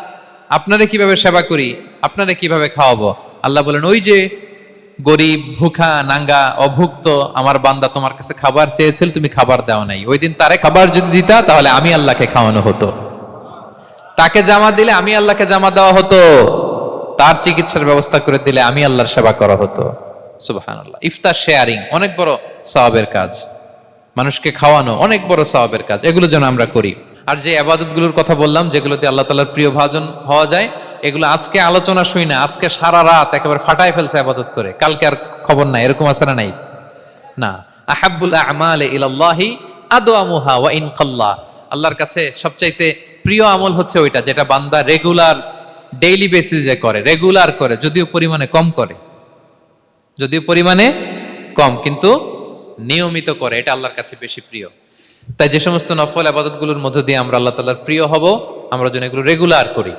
S1: আপনারে কিভাবে সেবা করি, আপনারে কিভাবে খাওয়াবো? আল্লাহ বলেন, ওই যে গরিব, ভুখা, নাঙ্গা, অভুক্ত আমার বান্দা তোমার কাছে খাবার চেয়েছিল, তুমি খাবার দাও নাই। ওই দিন তারে খাবার যদি দিতা, তাহলে আমি আল্লাহকে খাওয়ানো হতো। তাকে জামা দিলে আমি আল্লাহকে জামা দেওয়া হতো। তার চিকিৎসার ব্যবস্থা করে দিলে আমি আল্লাহর সেবা করা হতো। সুবহানাল্লাহ। ইফতার শেয়ারিং অনেক বড় সওয়াবের কাজ, মানুষকে খাওয়ানো অনেক বড় সওয়াবের কাজ। এগুলো যেন আমরা করি। আর যে ইবাদতগুলোর কথা বললাম, যেগুলোতে আল্লাহ তাআলার প্রিয় ভাজন হওয়া যায়, এগুলো আজকে আলোচনা শুই না, আজকে সারা রাত একেবারে ফাটায় ফেলছে ইবাদত করে, কালকে আর খবর নাই, এরকম আছে না? নাই না। আহাব্বুল আ'মালি ইলাল্লাহি আদওয়ামুহা ওয়া ইন কাল্লা, আল্লাহর কাছে সবচাইতে প্রিয় আমল হচ্ছে ওইটা যেটা বান্দা রেগুলার, ডেইলি বেসিসে করে, রেগুলার করে, যদিও পরিমাণে কম, কিন্তু নিয়মিত করে, এটা আল্লাহর কাছে বেশি প্রিয়। তাই যে সমস্ত নফল ইবাদতগুলোর মধ্য দিয়ে আমরা আল্লাহ তাআলার প্রিয় হব, আমরা যেন এগুলো রেগুলার করি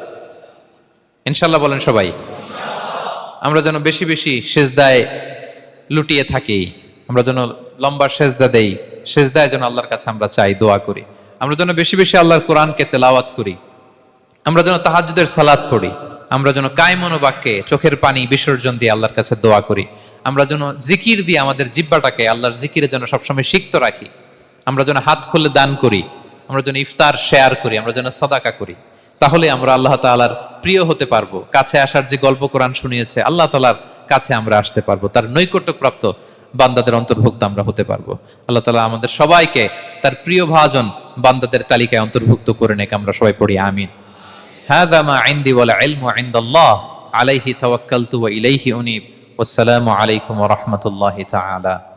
S1: ইনশাআল্লাহ। বলেন সবাই। আমরা যেন বেশি বেশি সেজদায় লুটিয়ে থাকি, আমরা যেন লম্বা সেজদা দেই, সেজদায় যেন আল্লাহর কাছে আমরা চাই, দোয়া করি। আমরা যেন বেশি বেশি আল্লাহর কোরআনকে তেলাওয়াত করি, আমরা যেন তাহাজ্জুদের সালাত পড়ি, আমরা যেন কায়মন বাক্যে চোখের পানি বিসর্জন দিয়ে আল্লাহর কাছে দোয়া করি, আমরা যেন জিকির দিয়ে আমাদের জিহ্বাটাকে আল্লাহর জিকিরে যেন সবসময় সিক্ত রাখি, আমরা যেন হাত খুলে দান করি, আমরা যেন ইফতার শেয়ার করি, আমরা যেন সাদাকা করি। তাহলে আমরা আল্লাহ তাআলার প্রিয় হতে পারবো। কাছে আসার যে গল্প কোরআন শুনিয়েছে, আল্লাহ তাআলার কাছে আমরা আসতে পারবো, তার নৈকট্যপ্রাপ্ত বান্দাদের অন্তর্ভুক্ত আমরা হতে পারবো। আল্লাহ তাআলা আমাদের সবাইকে তার প্রিয় ভাজন বান্দাদের তালিকায় অন্তর্ভুক্ত করে নেক। আমরা সবাই পড়ি আমিন। হাযা মা ইনদি ওয়াল ইলমু ইনদাল্লাহ আলাইহি তাওয়াক্কালতু ওয়া ইলাইহি উনীব। ওয়াসসালামু আলাইকুম ওয়া রাহমাতুল্লাহি তাআলা।